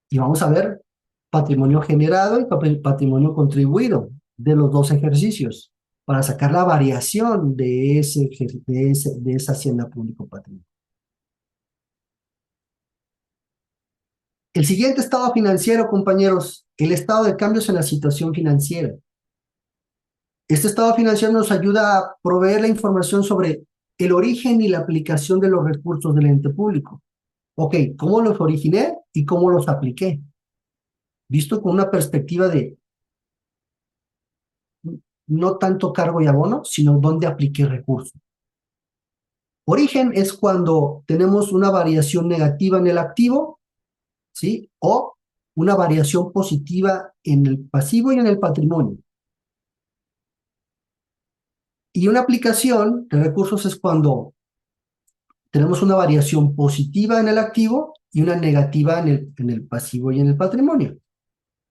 Y vamos a ver patrimonio generado y patrimonio contribuido de los dos ejercicios para sacar la variación de esa hacienda pública o patrimonio. El siguiente estado financiero, compañeros, el estado de cambios en la situación financiera. Este estado financiero nos ayuda a proveer la información sobre el origen y la aplicación de los recursos del ente público. Ok, ¿cómo los originé y cómo los apliqué? Visto con una perspectiva de no tanto cargo y abono, sino dónde apliqué recursos. Origen es cuando tenemos una variación negativa en el activo, ¿sí? O una variación positiva en el pasivo y en el patrimonio. Y una aplicación de recursos es cuando tenemos una variación positiva en el activo y una negativa en el pasivo y en el patrimonio.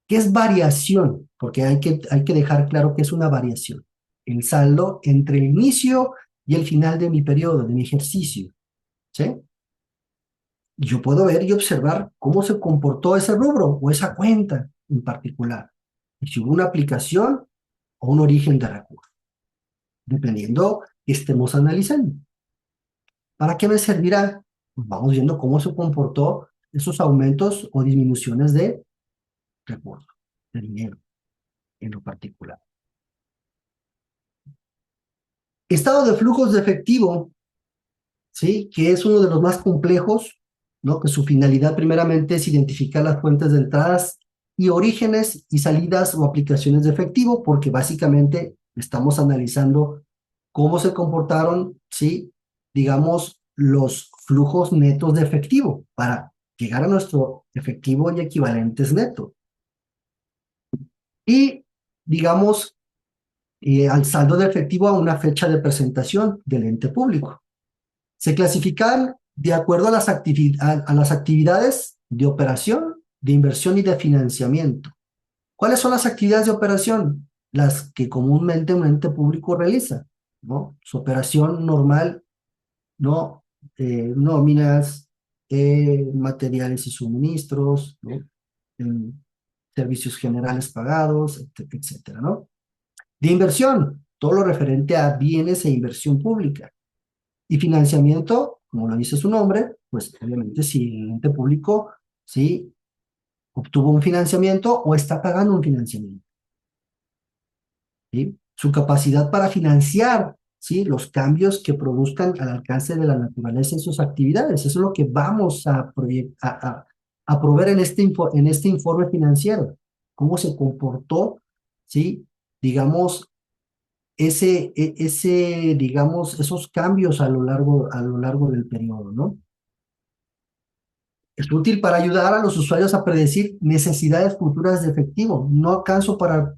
¿Qué es variación? Porque hay que dejar claro que es una variación. El saldo entre el inicio y el final de mi periodo, de mi ejercicio. ¿Sí? Yo puedo ver y observar cómo se comportó ese rubro o esa cuenta en particular. Y si hubo una aplicación o un origen de recursos, dependiendo que estemos analizando. ¿Para qué me servirá? Pues vamos viendo cómo se comportó esos aumentos o disminuciones de recursos, de dinero en lo particular. Estado de flujos de efectivo, ¿sí? Que es uno de los más complejos, ¿no? Que su finalidad primeramente es identificar las fuentes de entradas y orígenes y salidas o aplicaciones de efectivo, porque básicamente estamos analizando cómo se comportaron, ¿sí? Digamos, los flujos netos de efectivo para llegar a nuestro efectivo y equivalentes netos. Y, digamos, al saldo de efectivo a una fecha de presentación del ente público. Se clasifican de acuerdo a las actividades de operación, de inversión y de financiamiento. ¿Cuáles son las actividades de operación? Las que comúnmente un ente público realiza, ¿no? Su operación normal, ¿no? Nóminas, materiales y suministros, ¿no? Servicios generales pagados, etcétera, ¿no? De inversión, todo lo referente a bienes e inversión pública. Y financiamiento, como lo dice su nombre, pues obviamente si el ente público, sí, obtuvo un financiamiento o está pagando un financiamiento, ¿sí? Su capacidad para financiar, ¿sí? Los cambios que produzcan al alcance de la naturaleza en sus actividades. Eso es lo que vamos a proveer en este informe financiero. Cómo se comportó, ¿sí? Digamos, digamos, esos cambios a lo largo del periodo, ¿no? Es útil para ayudar a los usuarios a predecir necesidades futuras de efectivo. No alcanzo para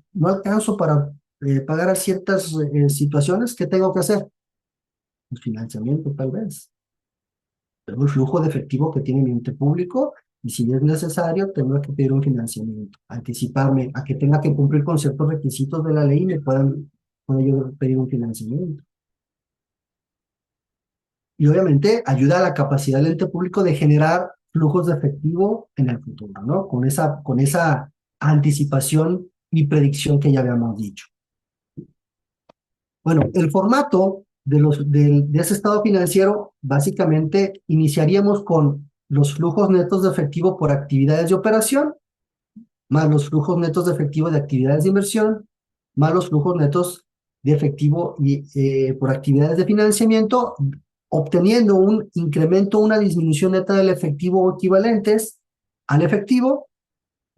pagar a ciertas situaciones. ¿Qué tengo que hacer? El financiamiento, tal vez. Tengo el flujo de efectivo que tiene mi ente público y si es necesario, tengo que pedir un financiamiento. Anticiparme a que tenga que cumplir con ciertos requisitos de la ley y pueda yo pedir un financiamiento. Y obviamente ayuda a la capacidad del ente público de generar flujos de efectivo en el futuro, ¿no? Con esa anticipación y predicción que ya habíamos dicho. Bueno, el formato de ese estado financiero, básicamente iniciaríamos con los flujos netos de efectivo por actividades de operación, más los flujos netos de efectivo de actividades de inversión, más los flujos netos de efectivo por actividades de financiamiento, obteniendo un incremento, una disminución neta del efectivo o equivalentes al efectivo,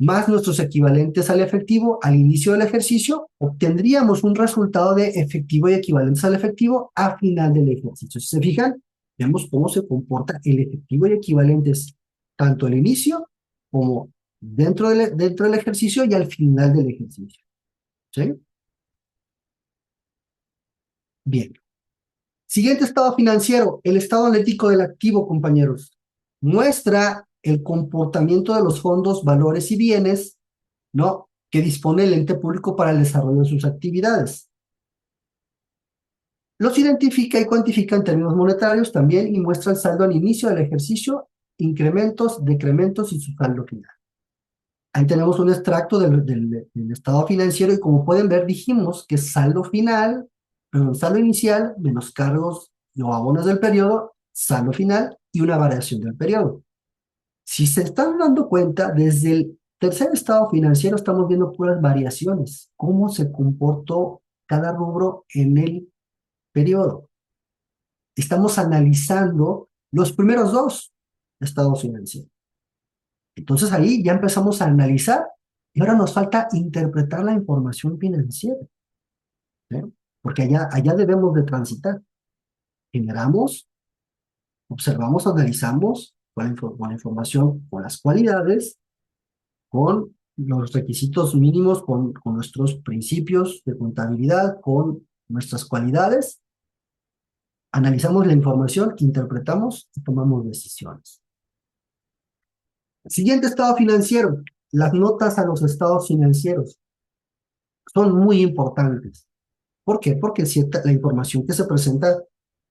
más nuestros equivalentes al efectivo al inicio del ejercicio, obtendríamos un resultado de efectivo y equivalentes al efectivo a final del ejercicio. Si se fijan, vemos cómo se comporta el efectivo y equivalentes tanto al inicio como dentro del ejercicio y al final del ejercicio. ¿Sí? Bien. Siguiente estado financiero, el estado analítico del activo, compañeros. Muestra el comportamiento de los fondos, valores y bienes, ¿no? Que dispone el ente público para el desarrollo de sus actividades. Los identifica y cuantifica en términos monetarios también y muestra el saldo al inicio del ejercicio, incrementos, decrementos y su saldo final. Ahí tenemos un extracto del estado financiero y como pueden ver dijimos que saldo final, perdón, saldo inicial menos cargos o abonos del periodo, saldo final y una variación del periodo. Si se están dando cuenta, desde el tercer estado financiero estamos viendo puras variaciones, cómo se comportó cada rubro en el periodo. Estamos analizando los primeros dos estados financieros. Entonces ahí ya empezamos a analizar y ahora nos falta interpretar la información financiera, ¿eh? Porque allá debemos de transitar. Generamos, observamos, analizamos con la información, con las cualidades, con los requisitos mínimos, con nuestros principios de contabilidad, con nuestras cualidades, analizamos la información, interpretamos y tomamos decisiones. Siguiente estado financiero, las notas a los estados financieros son muy importantes. ¿Por qué? Porque la información que se presenta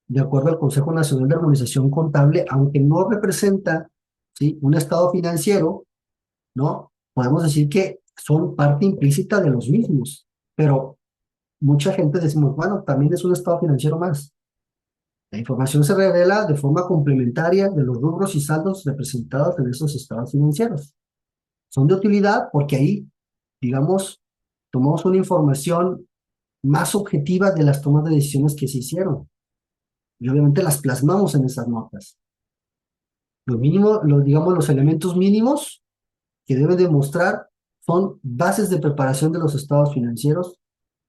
de acuerdo al Consejo Nacional de Armonización Contable, aunque no representa, ¿sí?, un estado financiero, ¿no? Podemos decir que son parte implícita de los mismos, pero mucha gente decimos, bueno, también es un estado financiero más. La información se revela de forma complementaria de los rubros y saldos representados en esos estados financieros. Son de utilidad porque ahí, digamos, tomamos una información más objetiva de las tomas de decisiones que se hicieron. Y obviamente las plasmamos en esas notas. Lo mínimo, digamos, los elementos mínimos que deben demostrar son bases de preparación de los estados financieros,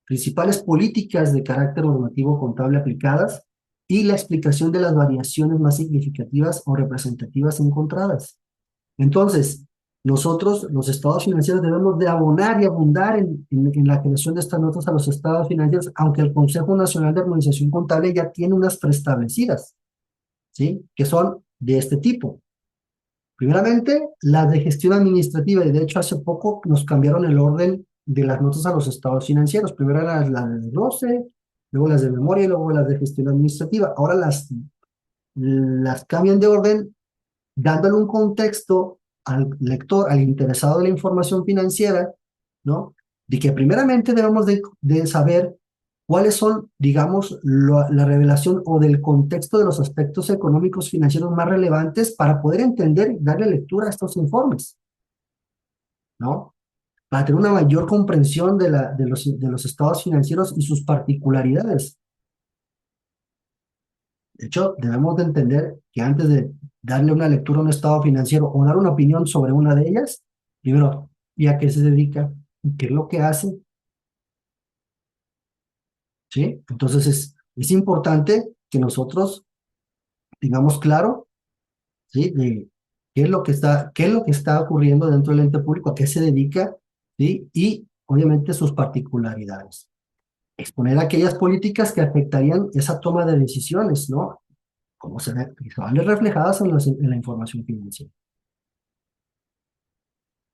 principales políticas de carácter normativo contable aplicadas y la explicación de las variaciones más significativas o representativas encontradas. Entonces, nosotros, los estados financieros, debemos de abonar y abundar en la creación de estas notas a los estados financieros, aunque el Consejo Nacional de Armonización Contable ya tiene unas preestablecidas, ¿sí?, que son de este tipo. Primeramente, las de gestión administrativa, y de hecho hace poco nos cambiaron el orden de las notas a los estados financieros. Primero eran las de desglose, luego las de memoria y luego las de gestión administrativa. Ahora las cambian de orden, dándole un contexto al lector, al interesado de la información financiera, ¿no? De que primeramente debemos de saber cuáles son, digamos, la revelación o del contexto de los aspectos económicos financieros más relevantes para poder entender y darle lectura a estos informes, ¿no? Para tener una mayor comprensión de los estados financieros y sus particularidades. De hecho, debemos de entender que antes de darle una lectura a un estado financiero o dar una opinión sobre una de ellas, primero, ¿y a qué se dedica? ¿Y qué es lo que hace? ¿Sí? Entonces es importante que nosotros tengamos claro, ¿sí? De qué es lo que está ocurriendo dentro del ente público, a qué se dedica, ¿sí? Y obviamente sus particularidades. Exponer aquellas políticas que afectarían esa toma de decisiones, ¿no? Cómo se ven reflejadas en la información financiera.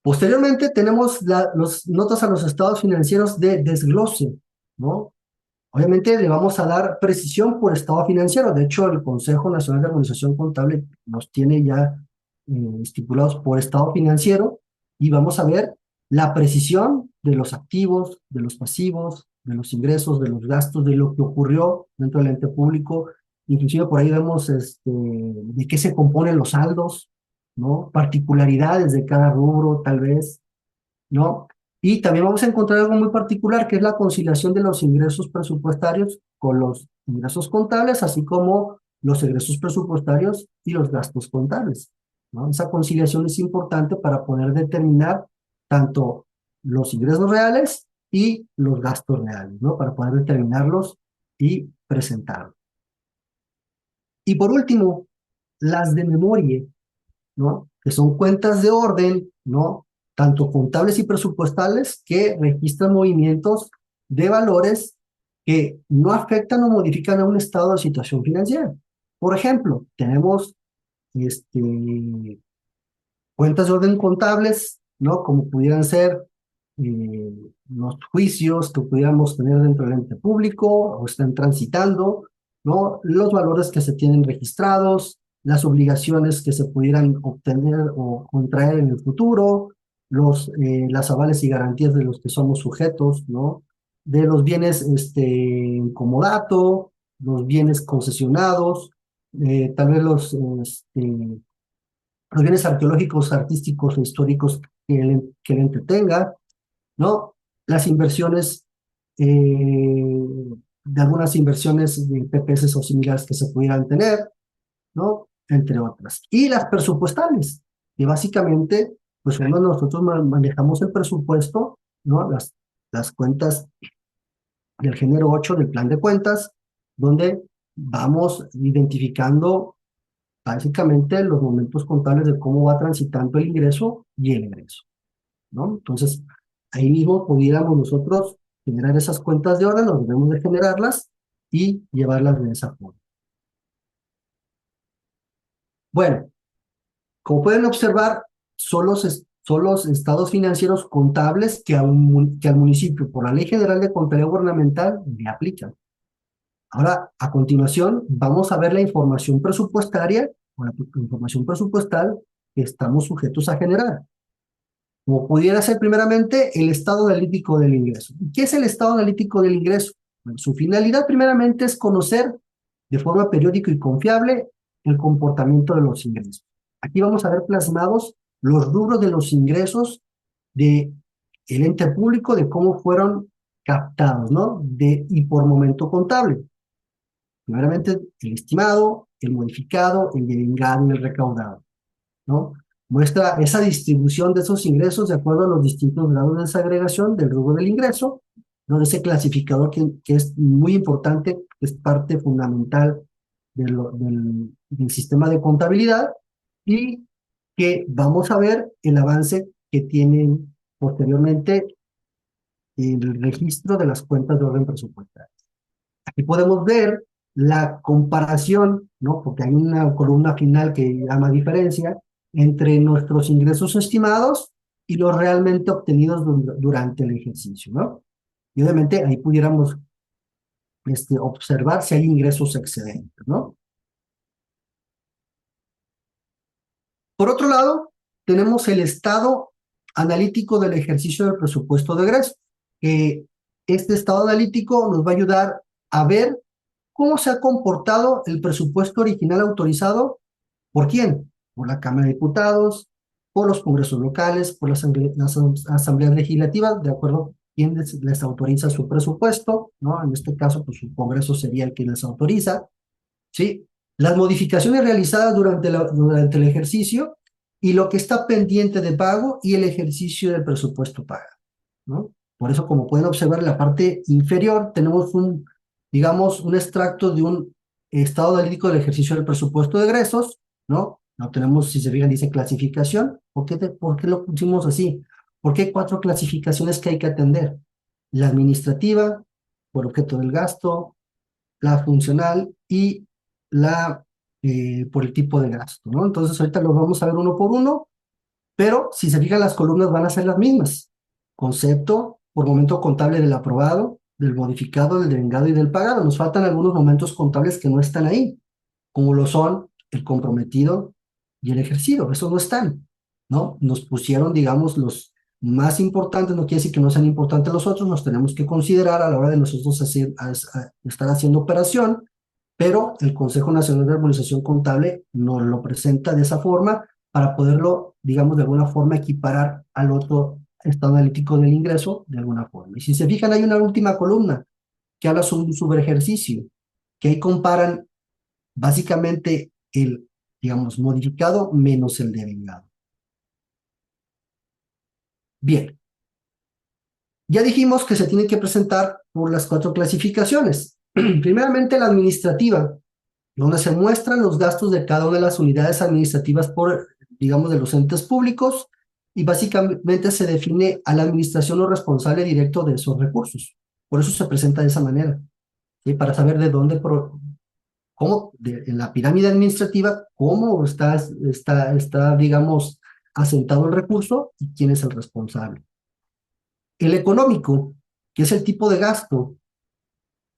Posteriormente tenemos los notas a los estados financieros de desglose, ¿no? Obviamente le vamos a dar precisión por estado financiero. De hecho, el Consejo Nacional de Armonización Contable los tiene ya estipulados por estado financiero y vamos a ver la precisión de los activos, de los pasivos, de los ingresos, de los gastos, de lo que ocurrió dentro del ente público. Inclusive por ahí vemos de qué se componen los saldos, ¿no? Particularidades de cada rubro, tal vez, ¿no? Y también vamos a encontrar algo muy particular, que es la conciliación de los ingresos presupuestarios con los ingresos contables, así como los egresos presupuestarios y los gastos contables, ¿no? Esa conciliación es importante para poder determinar tanto los ingresos reales y los gastos reales, ¿no? Para poder determinarlos y presentarlos. Y por último, las de memoria, ¿no? Que son cuentas de orden, ¿no? Tanto contables y presupuestales que registran movimientos de valores que no afectan o modifican a un estado de situación financiera. Por ejemplo, tenemos cuentas de orden contables, ¿no? Como pudieran ser eh, los juicios que pudiéramos tener dentro del ente público o están transitando, ¿no? Los valores que se tienen registrados, las obligaciones que se pudieran obtener o contraer en el futuro, las avales y garantías de los que somos sujetos, ¿no? De los bienes en comodato, los bienes concesionados, tal vez los bienes arqueológicos, artísticos e históricos que el ente tenga, ¿no? Las inversiones, de algunas inversiones de PPS o similares que se pudieran tener, ¿no? Entre otras. Y las presupuestales, que básicamente, pues cuando nosotros manejamos el presupuesto, ¿no? Las cuentas del género 8 del plan de cuentas, donde vamos identificando básicamente los momentos contables de cómo va transitando el ingreso y el egreso, ¿no? Entonces, ahí mismo pudiéramos nosotros generar esas cuentas de orden, nos debemos de generarlas y llevarlas de esa forma. Bueno, como pueden observar, son los estados financieros contables que al municipio, por la Ley General de Contabilidad Gubernamental, le aplican. Ahora, a continuación, vamos a ver la información presupuestaria o la información presupuestal que estamos sujetos a generar. Como pudiera ser primeramente el estado analítico del ingreso. ¿Qué es el estado analítico del ingreso? Bueno, su finalidad primeramente es conocer de forma periódica y confiable el comportamiento de los ingresos. Aquí vamos a ver plasmados los rubros de los ingresos del ente público, de cómo fueron captados, ¿no? Y por momento contable. Primeramente el estimado, el modificado, el devengado y el recaudado, ¿no? Muestra esa distribución de esos ingresos de acuerdo a los distintos grados de desagregación del rubro del ingreso, ¿no? De ese clasificador que es muy importante, que es parte fundamental del sistema de contabilidad y que vamos a ver el avance que tienen posteriormente el registro de las cuentas de orden presupuestario. Aquí podemos ver la comparación, ¿no? Porque hay una columna final que llama diferencia entre nuestros ingresos estimados y los realmente obtenidos durante el ejercicio, ¿no? Y obviamente ahí pudiéramos observar si hay ingresos excedentes, ¿no? Por otro lado, tenemos el estado analítico del ejercicio del presupuesto de egresos. Este estado analítico nos va a ayudar a ver cómo se ha comportado el presupuesto original autorizado. ¿Por quién? Por la Cámara de Diputados, por los congresos locales, por las asambleas legislativas, de acuerdo a quién les autoriza su presupuesto, ¿no? En este caso, pues su congreso sería el que les autoriza, ¿sí? Las modificaciones realizadas durante el ejercicio y lo que está pendiente de pago y el ejercicio del presupuesto pagado, ¿no? Por eso, como pueden observar en la parte inferior, tenemos digamos, un extracto de un estado analítico del ejercicio del presupuesto de egresos, ¿no? No tenemos, si se fijan, dice clasificación. ¿Por qué lo pusimos así? Porque hay 4 clasificaciones que hay que atender. La administrativa, por objeto del gasto, la funcional y por el tipo de gasto, ¿no? Entonces ahorita los vamos a ver uno por uno, pero si se fijan las columnas van a ser las mismas. Concepto, por momento contable del aprobado, del modificado, del devengado y del pagado. Nos faltan algunos momentos contables que no están ahí, como lo son el comprometido y el ejercido. Esos no están, ¿no? Nos pusieron, digamos, los más importantes, no quiere decir que no sean importantes los otros, nos tenemos que considerar a la hora de nosotros estar haciendo operación, pero el Consejo Nacional de Armonización Contable nos lo presenta de esa forma para poderlo, digamos, de alguna forma equiparar al otro estado analítico del ingreso de alguna forma. Y si se fijan, hay una última columna que habla sobre un subejercicio, que ahí comparan básicamente el, digamos, modificado menos el devengado. Bien, ya dijimos que se tiene que presentar por las 4 clasificaciones. Primeramente, la administrativa, donde se muestran los gastos de cada una de las unidades administrativas por, digamos, de los entes públicos, y básicamente se define a la administración o responsable directo de esos recursos. Por eso se presenta de esa manera, ¿sí? Para saber de dónde, en la pirámide administrativa, cómo está, digamos, asentado el recurso y quién es el responsable. El económico, que es el tipo de gasto,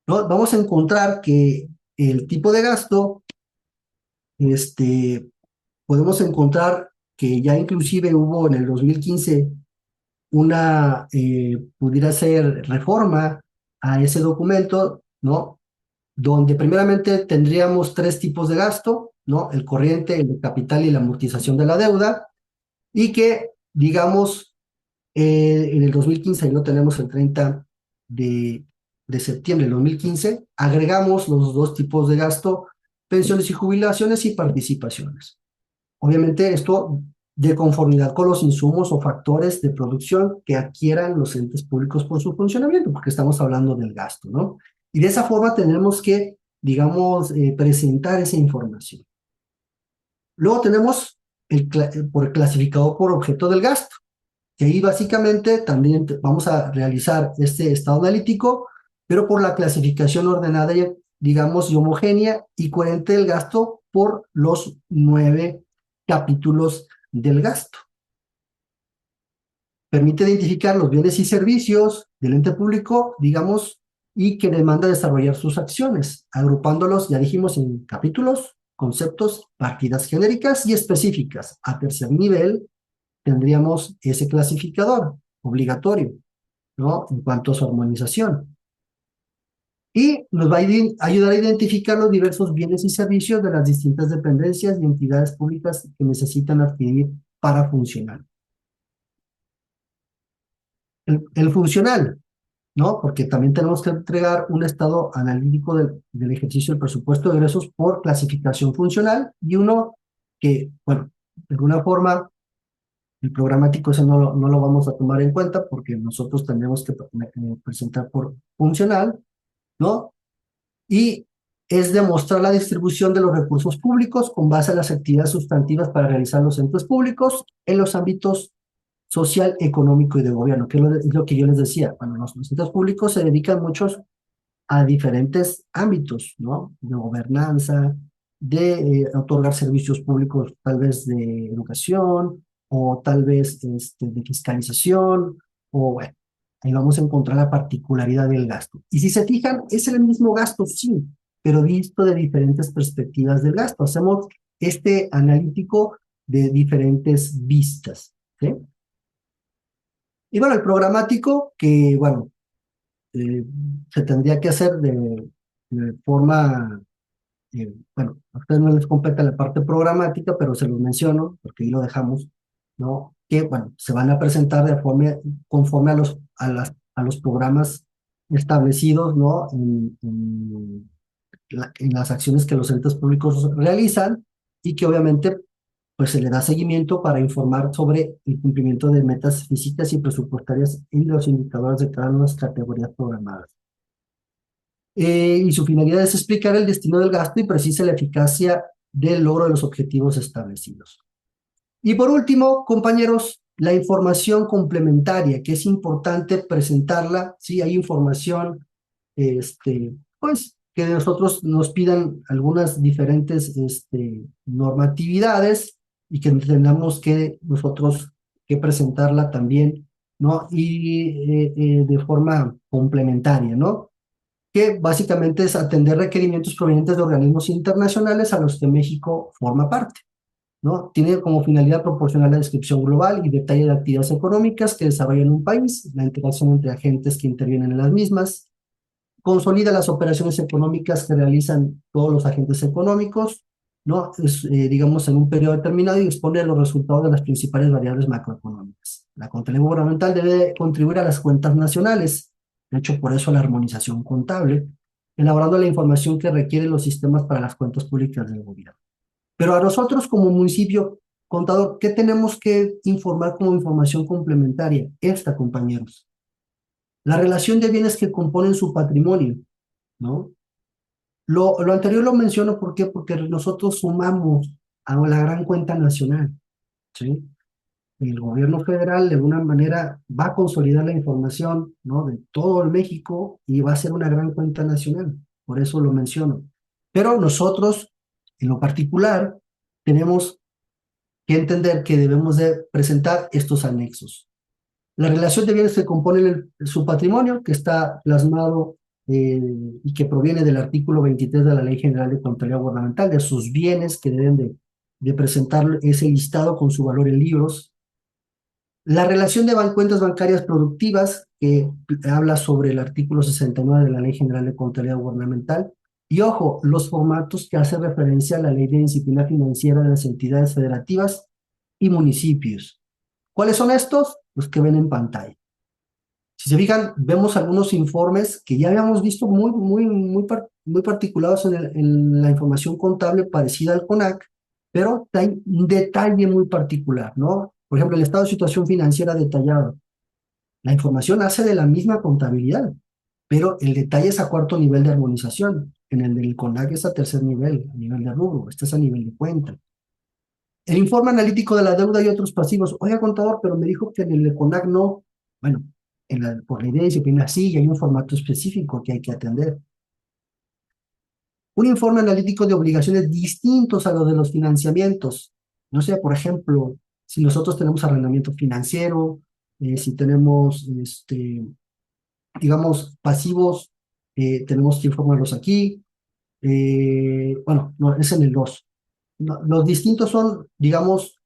¿no? Vamos a encontrar que el tipo de gasto, podemos encontrar que ya inclusive hubo en el 2015 pudiera ser reforma a ese documento, ¿no? Donde primeramente tendríamos 3 tipos de gasto, ¿no? El corriente, el de capital y la amortización de la deuda, y que, digamos, en el 2015, ahí lo tenemos el 30 de septiembre del 2015, agregamos los 2 tipos de gasto, pensiones y jubilaciones y participaciones. Obviamente esto de conformidad con los insumos o factores de producción que adquieran los entes públicos por su funcionamiento, porque estamos hablando del gasto, ¿no? Y de esa forma tenemos que, digamos, presentar esa información. Luego tenemos por clasificado por objeto del gasto, que ahí básicamente también vamos a realizar este estado analítico, pero por la clasificación ordenada, digamos, y homogénea y coherente del gasto por los 9 capítulos del gasto. Permite identificar los bienes y servicios del ente público, digamos, y que demanda desarrollar sus acciones, agrupándolos, ya dijimos, en capítulos, conceptos, partidas genéricas y específicas. A tercer nivel tendríamos ese clasificador obligatorio, ¿no? En cuanto a su armonización. Y nos va a ayudar a identificar los diversos bienes y servicios de las distintas dependencias y entidades públicas que necesitan adquirir para funcionar. El funcional, ¿no? Porque también tenemos que entregar un estado analítico del ejercicio del presupuesto de egresos por clasificación funcional y uno que, bueno, de alguna forma, el programático ese no lo vamos a tomar en cuenta porque nosotros tendremos que presentar por funcional, ¿no? Y es demostrar la distribución de los recursos públicos con base a las actividades sustantivas para realizar los entes públicos en los ámbitos social, económico y de gobierno, que es lo que yo les decía. Bueno, los entes públicos se dedican muchos a diferentes ámbitos, ¿no? De gobernanza, otorgar servicios públicos, tal vez de educación, o tal vez de fiscalización, o bueno, ahí vamos a encontrar la particularidad del gasto. Y si se fijan, es el mismo gasto, sí, pero visto de diferentes perspectivas del gasto. Hacemos este analítico de diferentes vistas, ¿sí? Y bueno, el programático, que bueno, eh, se tendría que hacer de forma, bueno, a ustedes no les compete la parte programática, pero se los menciono, porque ahí lo dejamos, ¿no? Que, bueno, se van a presentar de forma, conforme a los programas establecidos, ¿no? En las acciones que los entes públicos realizan y que obviamente pues se le da seguimiento para informar sobre el cumplimiento de metas físicas y presupuestarias y los indicadores de cada una de las categorías programadas. Y su finalidad es explicar el destino del gasto y precisa la eficacia del logro de los objetivos establecidos. Y por último, compañeros, la información complementaria, que es importante presentarla. Sí, hay información, pues, que nosotros nos pidan algunas diferentes normatividades y que tengamos que nosotros que presentarla también, ¿no? Y de forma complementaria, ¿no? Que básicamente es atender requerimientos provenientes de organismos internacionales a los que México forma parte, ¿no? Tiene como finalidad proporcionar la descripción global y detalle de actividades económicas que desarrollan un país, la interacción entre agentes que intervienen en las mismas, consolida las operaciones económicas que realizan todos los agentes económicos, ¿no? Digamos, en un periodo determinado y expone los resultados de las principales variables macroeconómicas. La contabilidad gubernamental debe contribuir a las cuentas nacionales, de hecho, por eso la armonización contable, elaborando la información que requieren los sistemas para las cuentas públicas del gobierno. Pero a nosotros como municipio, contador, ¿qué tenemos que informar como información complementaria? Esta, compañeros. La relación de bienes que componen su patrimonio, ¿no? Lo anterior lo menciono, ¿por qué? Porque nosotros sumamos a la gran cuenta nacional, ¿sí? El gobierno federal de alguna manera va a consolidar la información, ¿no? De todo el México y va a ser una gran cuenta nacional, por eso lo menciono. Pero nosotros, en lo particular, tenemos que entender que debemos de presentar estos anexos. La relación de bienes que componen su patrimonio, que está plasmado y que proviene del artículo 23 de la Ley General de Contabilidad Gubernamental, de sus bienes que deben de presentar ese listado con su valor en libros. La relación de cuentas bancarias productivas, que habla sobre el artículo 69 de la Ley General de Contabilidad Gubernamental. Y ojo, los formatos que hacen referencia a la Ley de Disciplina Financiera de las entidades federativas y municipios. ¿Cuáles son estos? Los que ven en pantalla. Si se fijan, vemos algunos informes que ya habíamos visto muy particulados en la información contable parecida al CONAC, pero hay un detalle muy particular, ¿no? Por ejemplo, el estado de situación financiera detallado. La información hace de la misma contabilidad, pero el detalle es a cuarto nivel de armonización. En el del CONAC es a tercer nivel, a nivel de rubro, este es a nivel de cuenta. El informe analítico de la deuda y otros pasivos. Oiga, contador, pero me dijo que en el CONAC no. Bueno, por la idea de disciplina sí, y hay un formato específico que hay que atender. Un informe analítico de obligaciones distintos a los de los financiamientos. No sé, por ejemplo, si nosotros tenemos arrendamiento financiero, si tenemos, digamos, pasivos, tenemos que informarlos aquí. Bueno, no, es en el 2. No, los distintos son, digamos,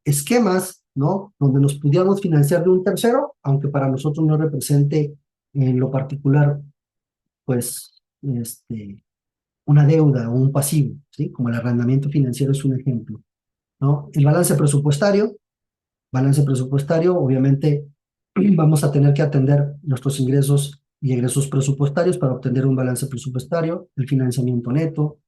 esquemas, ¿no? Donde nos pudiéramos financiar de un tercero, aunque para nosotros no represente en lo particular, pues, una deuda o un pasivo, ¿sí? Como el arrendamiento financiero es un ejemplo, ¿no? El balance presupuestario, obviamente, vamos a tener que atender nuestros ingresos y egresos presupuestarios para obtener un balance presupuestario, el financiamiento neto.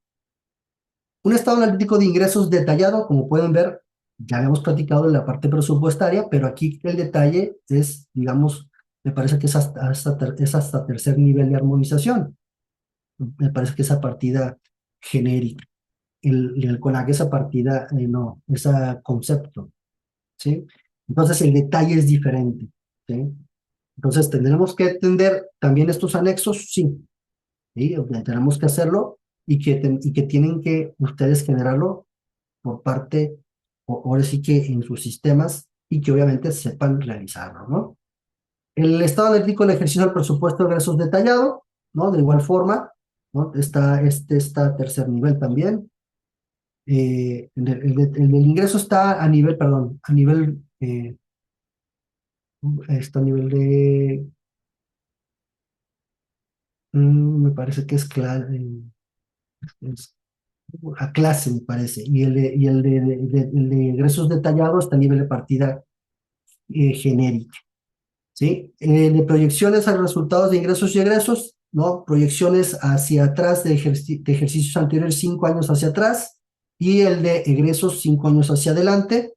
Un estado analítico de ingresos detallado, como pueden ver, ya habíamos platicado en la parte presupuestaria, pero aquí el detalle es, digamos, me parece que es hasta tercer nivel de armonización. Me parece que esa partida genérica. El CONAC, esa partida, no, ese concepto, ¿sí? Entonces el detalle es diferente, ¿sí? Entonces tendremos que entender también estos anexos, sí, ¿sí? Tenemos que hacerlo y que tienen que ustedes generarlo por parte, o ahora sí que en sus sistemas, y que obviamente sepan realizarlo, ¿no? El estado analítico del ejercicio del presupuesto de egresos detallado, ¿no? De igual forma, ¿no? Está tercer nivel también. El del ingreso está a nivel, perdón, está a nivel de, me parece que es a clase, me parece, el de ingresos detallados está a nivel de partida genérica, ¿sí? De proyecciones a resultados de ingresos y egresos, ¿no? Proyecciones hacia atrás de ejercicios anteriores 5 años hacia atrás y el de egresos 5 años hacia adelante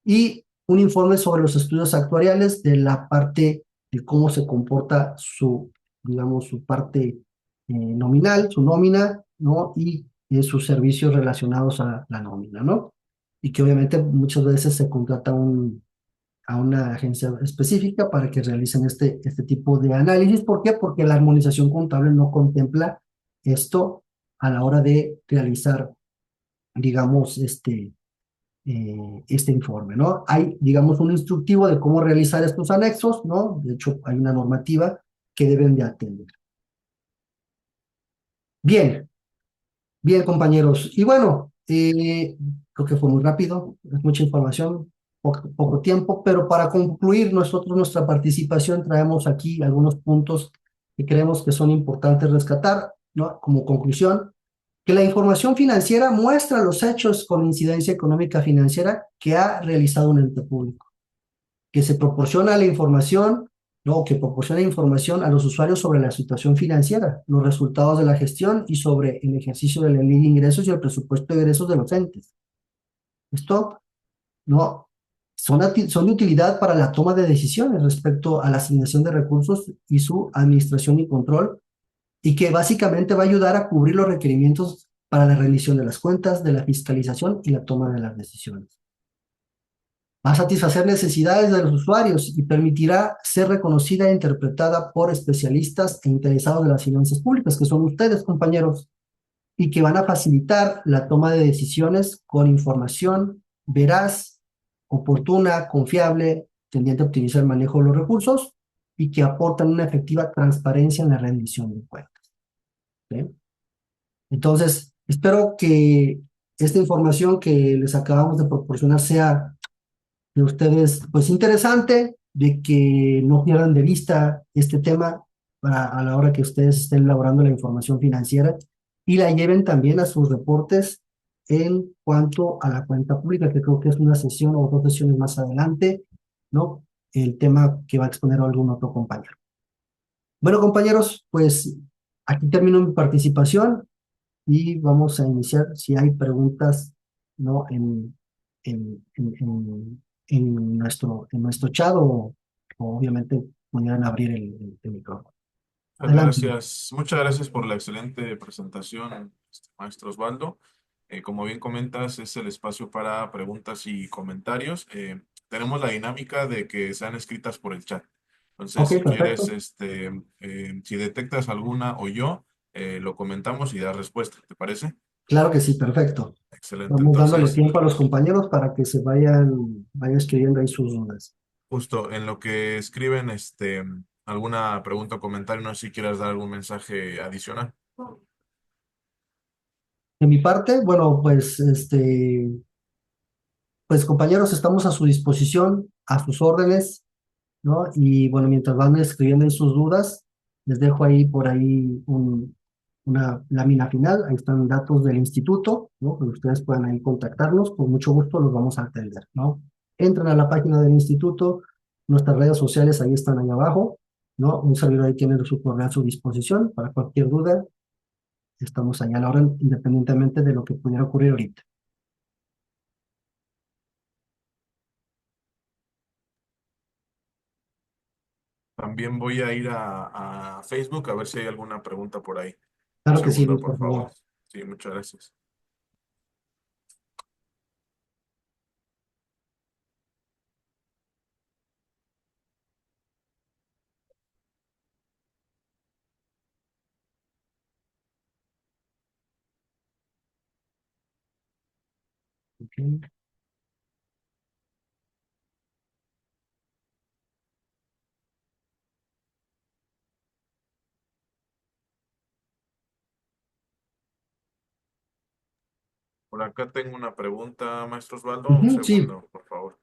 y un informe sobre los estudios actuariales de la parte de cómo se comporta su, digamos, su parte nominal, su nómina, ¿no? Y sus servicios relacionados a la nómina, ¿no? Y que obviamente muchas veces se contrata a una agencia específica para que realicen este tipo de análisis. ¿Por qué? Porque la armonización contable no contempla esto a la hora de realizar, digamos, este informe, ¿no? Hay, digamos, un instructivo de cómo realizar estos anexos, ¿no? De hecho, hay una normativa que deben de atender. Bien, bien, compañeros. Y bueno, creo que fue muy rápido, es mucha información, poco tiempo, pero para concluir nosotros nuestra participación traemos aquí algunos puntos que creemos que son importantes rescatar, ¿no? Como conclusión, que la información financiera muestra los hechos con incidencia económica financiera que ha realizado un ente público, que se proporciona la información, ¿no? Que proporciona información a los usuarios sobre la situación financiera, los resultados de la gestión y sobre el ejercicio de la ley de ingresos y el presupuesto de egresos de los entes. Esto, ¿no? Son de utilidad para la toma de decisiones respecto a la asignación de recursos y su administración y control, y que básicamente va a ayudar a cubrir los requerimientos para la rendición de las cuentas, de la fiscalización y la toma de las decisiones. Va a satisfacer necesidades de los usuarios y permitirá ser reconocida e interpretada por especialistas e interesados de las finanzas públicas, que son ustedes, compañeros, y que van a facilitar la toma de decisiones con información veraz, oportuna, confiable, tendiente a optimizar el manejo de los recursos y que aportan una efectiva transparencia en la rendición de cuentas. ¿Sí? Entonces, espero que esta información que les acabamos de proporcionar sea de ustedes, pues interesante, de que no pierdan de vista este tema a la hora que ustedes estén elaborando la información financiera y la lleven también a sus reportes en cuanto a la cuenta pública, que creo que es una sesión o 2 sesiones más adelante, ¿no? El tema que va a exponer algún otro compañero. Bueno, compañeros, pues aquí termino mi participación y vamos a iniciar si hay preguntas, ¿no? En, en, en, en nuestro chat o obviamente pudieran abrir el micrófono. Adelante. Muchas gracias por la excelente presentación, maestro Osvaldo. Como bien comentas, es el espacio para preguntas y comentarios. Tenemos la dinámica de que sean escritas por el chat. Entonces, Ok, si quieres, perfecto. si detectas alguna o yo, lo comentamos y das respuesta. ¿Te parece? Claro que sí, perfecto. Excelente. Vamos dándole Entonces, tiempo a los compañeros para que se vayan escribiendo ahí sus dudas. justo en lo que escriben, alguna pregunta o comentario, no sé si quieras dar algún mensaje adicional. De mi parte, bueno, pues pues compañeros, estamos a su disposición, a sus órdenes, ¿no? Y bueno, mientras van escribiendo ahí sus dudas, les dejo ahí por ahí una lámina final, ahí están datos del instituto, ¿no? Que ustedes puedan ahí contactarnos, con mucho gusto los vamos a atender, ¿no? Entran a la página del instituto, nuestras redes sociales ahí están ahí abajo, ¿no? Un servidor ahí tiene su correo a su disposición para cualquier duda, estamos allá a la hora, independientemente de lo que pudiera ocurrir ahorita. También voy a ir a Facebook a ver si hay alguna pregunta por ahí. Un Claro que sí, segundo, Luis, por por favor. favor. Sí, muchas gracias. Por acá tengo una pregunta, maestro Osvaldo. Un Ujú, sí, segundo, por favor.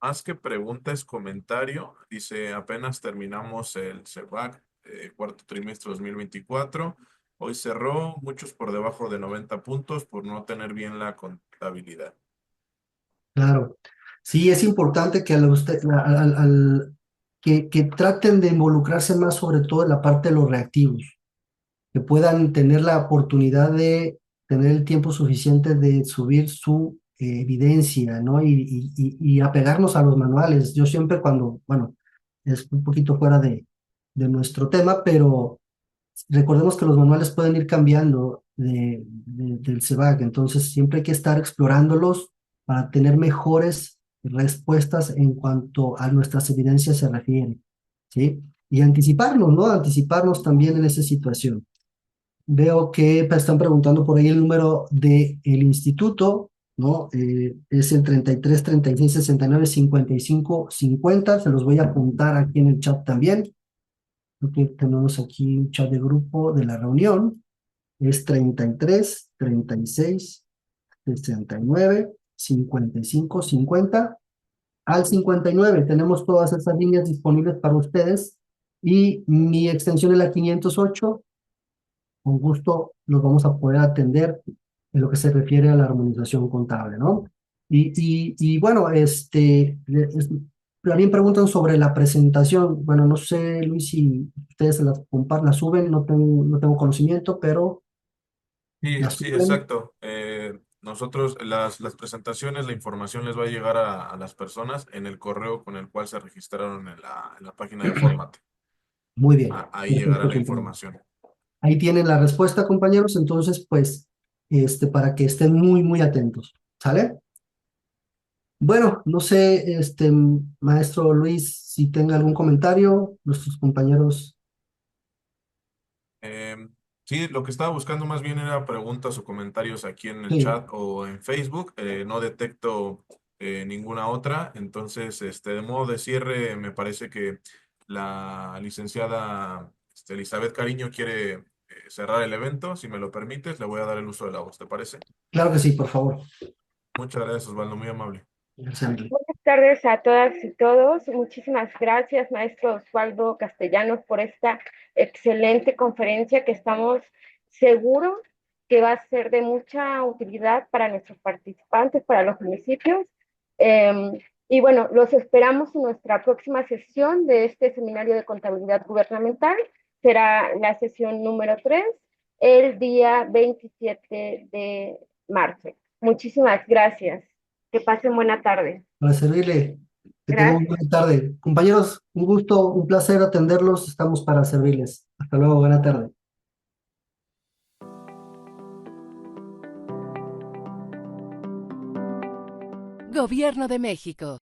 Más que pregunta es comentario. Dice, apenas terminamos el CEBAC, cuarto trimestre 2024. Hoy cerró, muchos por debajo de 90 puntos por no tener bien la contabilidad. claro. Sí, es importante que que traten de involucrarse más sobre todo en la parte de los reactivos, que puedan tener la oportunidad de tener el tiempo suficiente de subir su evidencia, ¿no? Y apegarnos a los manuales. Yo siempre cuando, bueno, es un poquito fuera de nuestro tema, pero recordemos que los manuales pueden ir cambiando del CEBAC, entonces siempre hay que estar explorándolos para tener mejores respuestas en cuanto a nuestras evidencias se refiere, ¿sí? Y anticiparnos, ¿no? Anticiparnos también en esa situación. Veo que están preguntando por ahí el número del instituto, ¿no? Es el 33 36 69 55 50. Se los voy a apuntar aquí en el chat también. Creo que tenemos aquí un chat de grupo de la reunión. Es 33 36 69 55 50. Al 59 tenemos todas esas líneas disponibles para ustedes y mi extensión es la 508. Con gusto los vamos a poder atender en lo que se refiere a la armonización contable, ¿no? Y bueno, también preguntan sobre la presentación. Bueno, no sé, Luis, si ustedes las comparten, las suben, no tengo conocimiento, pero Sí, las sí, suben. exacto. Nosotros, las presentaciones, la información les va a llegar a las personas en el correo con el cual se registraron en la página de Fórmate. Muy bien, Ahí llegará perfecto, la compañero. información. Ahí tienen la respuesta, compañeros, entonces, pues, para que estén muy, muy atentos, ¿sale? Bueno, no sé, maestro Luis, si tenga algún comentario, nuestros compañeros. Em, sí, lo que estaba buscando más bien era preguntas o comentarios aquí en el Sí, chat o en Facebook. No detecto ninguna otra. Entonces, de modo de cierre, me parece que la licenciada Elizabeth Cariño quiere cerrar el evento. Si me lo permites, le voy a dar el uso de la voz. ¿Te parece? claro que sí, por favor. Muchas gracias, Osvaldo, muy amable. Alexandre. Buenas tardes a todas y todos. Muchísimas gracias, maestro Osvaldo Castellanos, por esta excelente conferencia que estamos seguros que va a ser de mucha utilidad para nuestros participantes, para los municipios. Y bueno, los esperamos en nuestra próxima sesión de este seminario de contabilidad gubernamental. Será la sesión número 3, el día 27 de marzo. Muchísimas gracias. Que pasen buena tarde. Para servirle, que tengan una Gracias. buena tarde. Compañeros, un gusto, un placer atenderlos. Estamos para servirles. Hasta luego, buena tarde. Gobierno de México.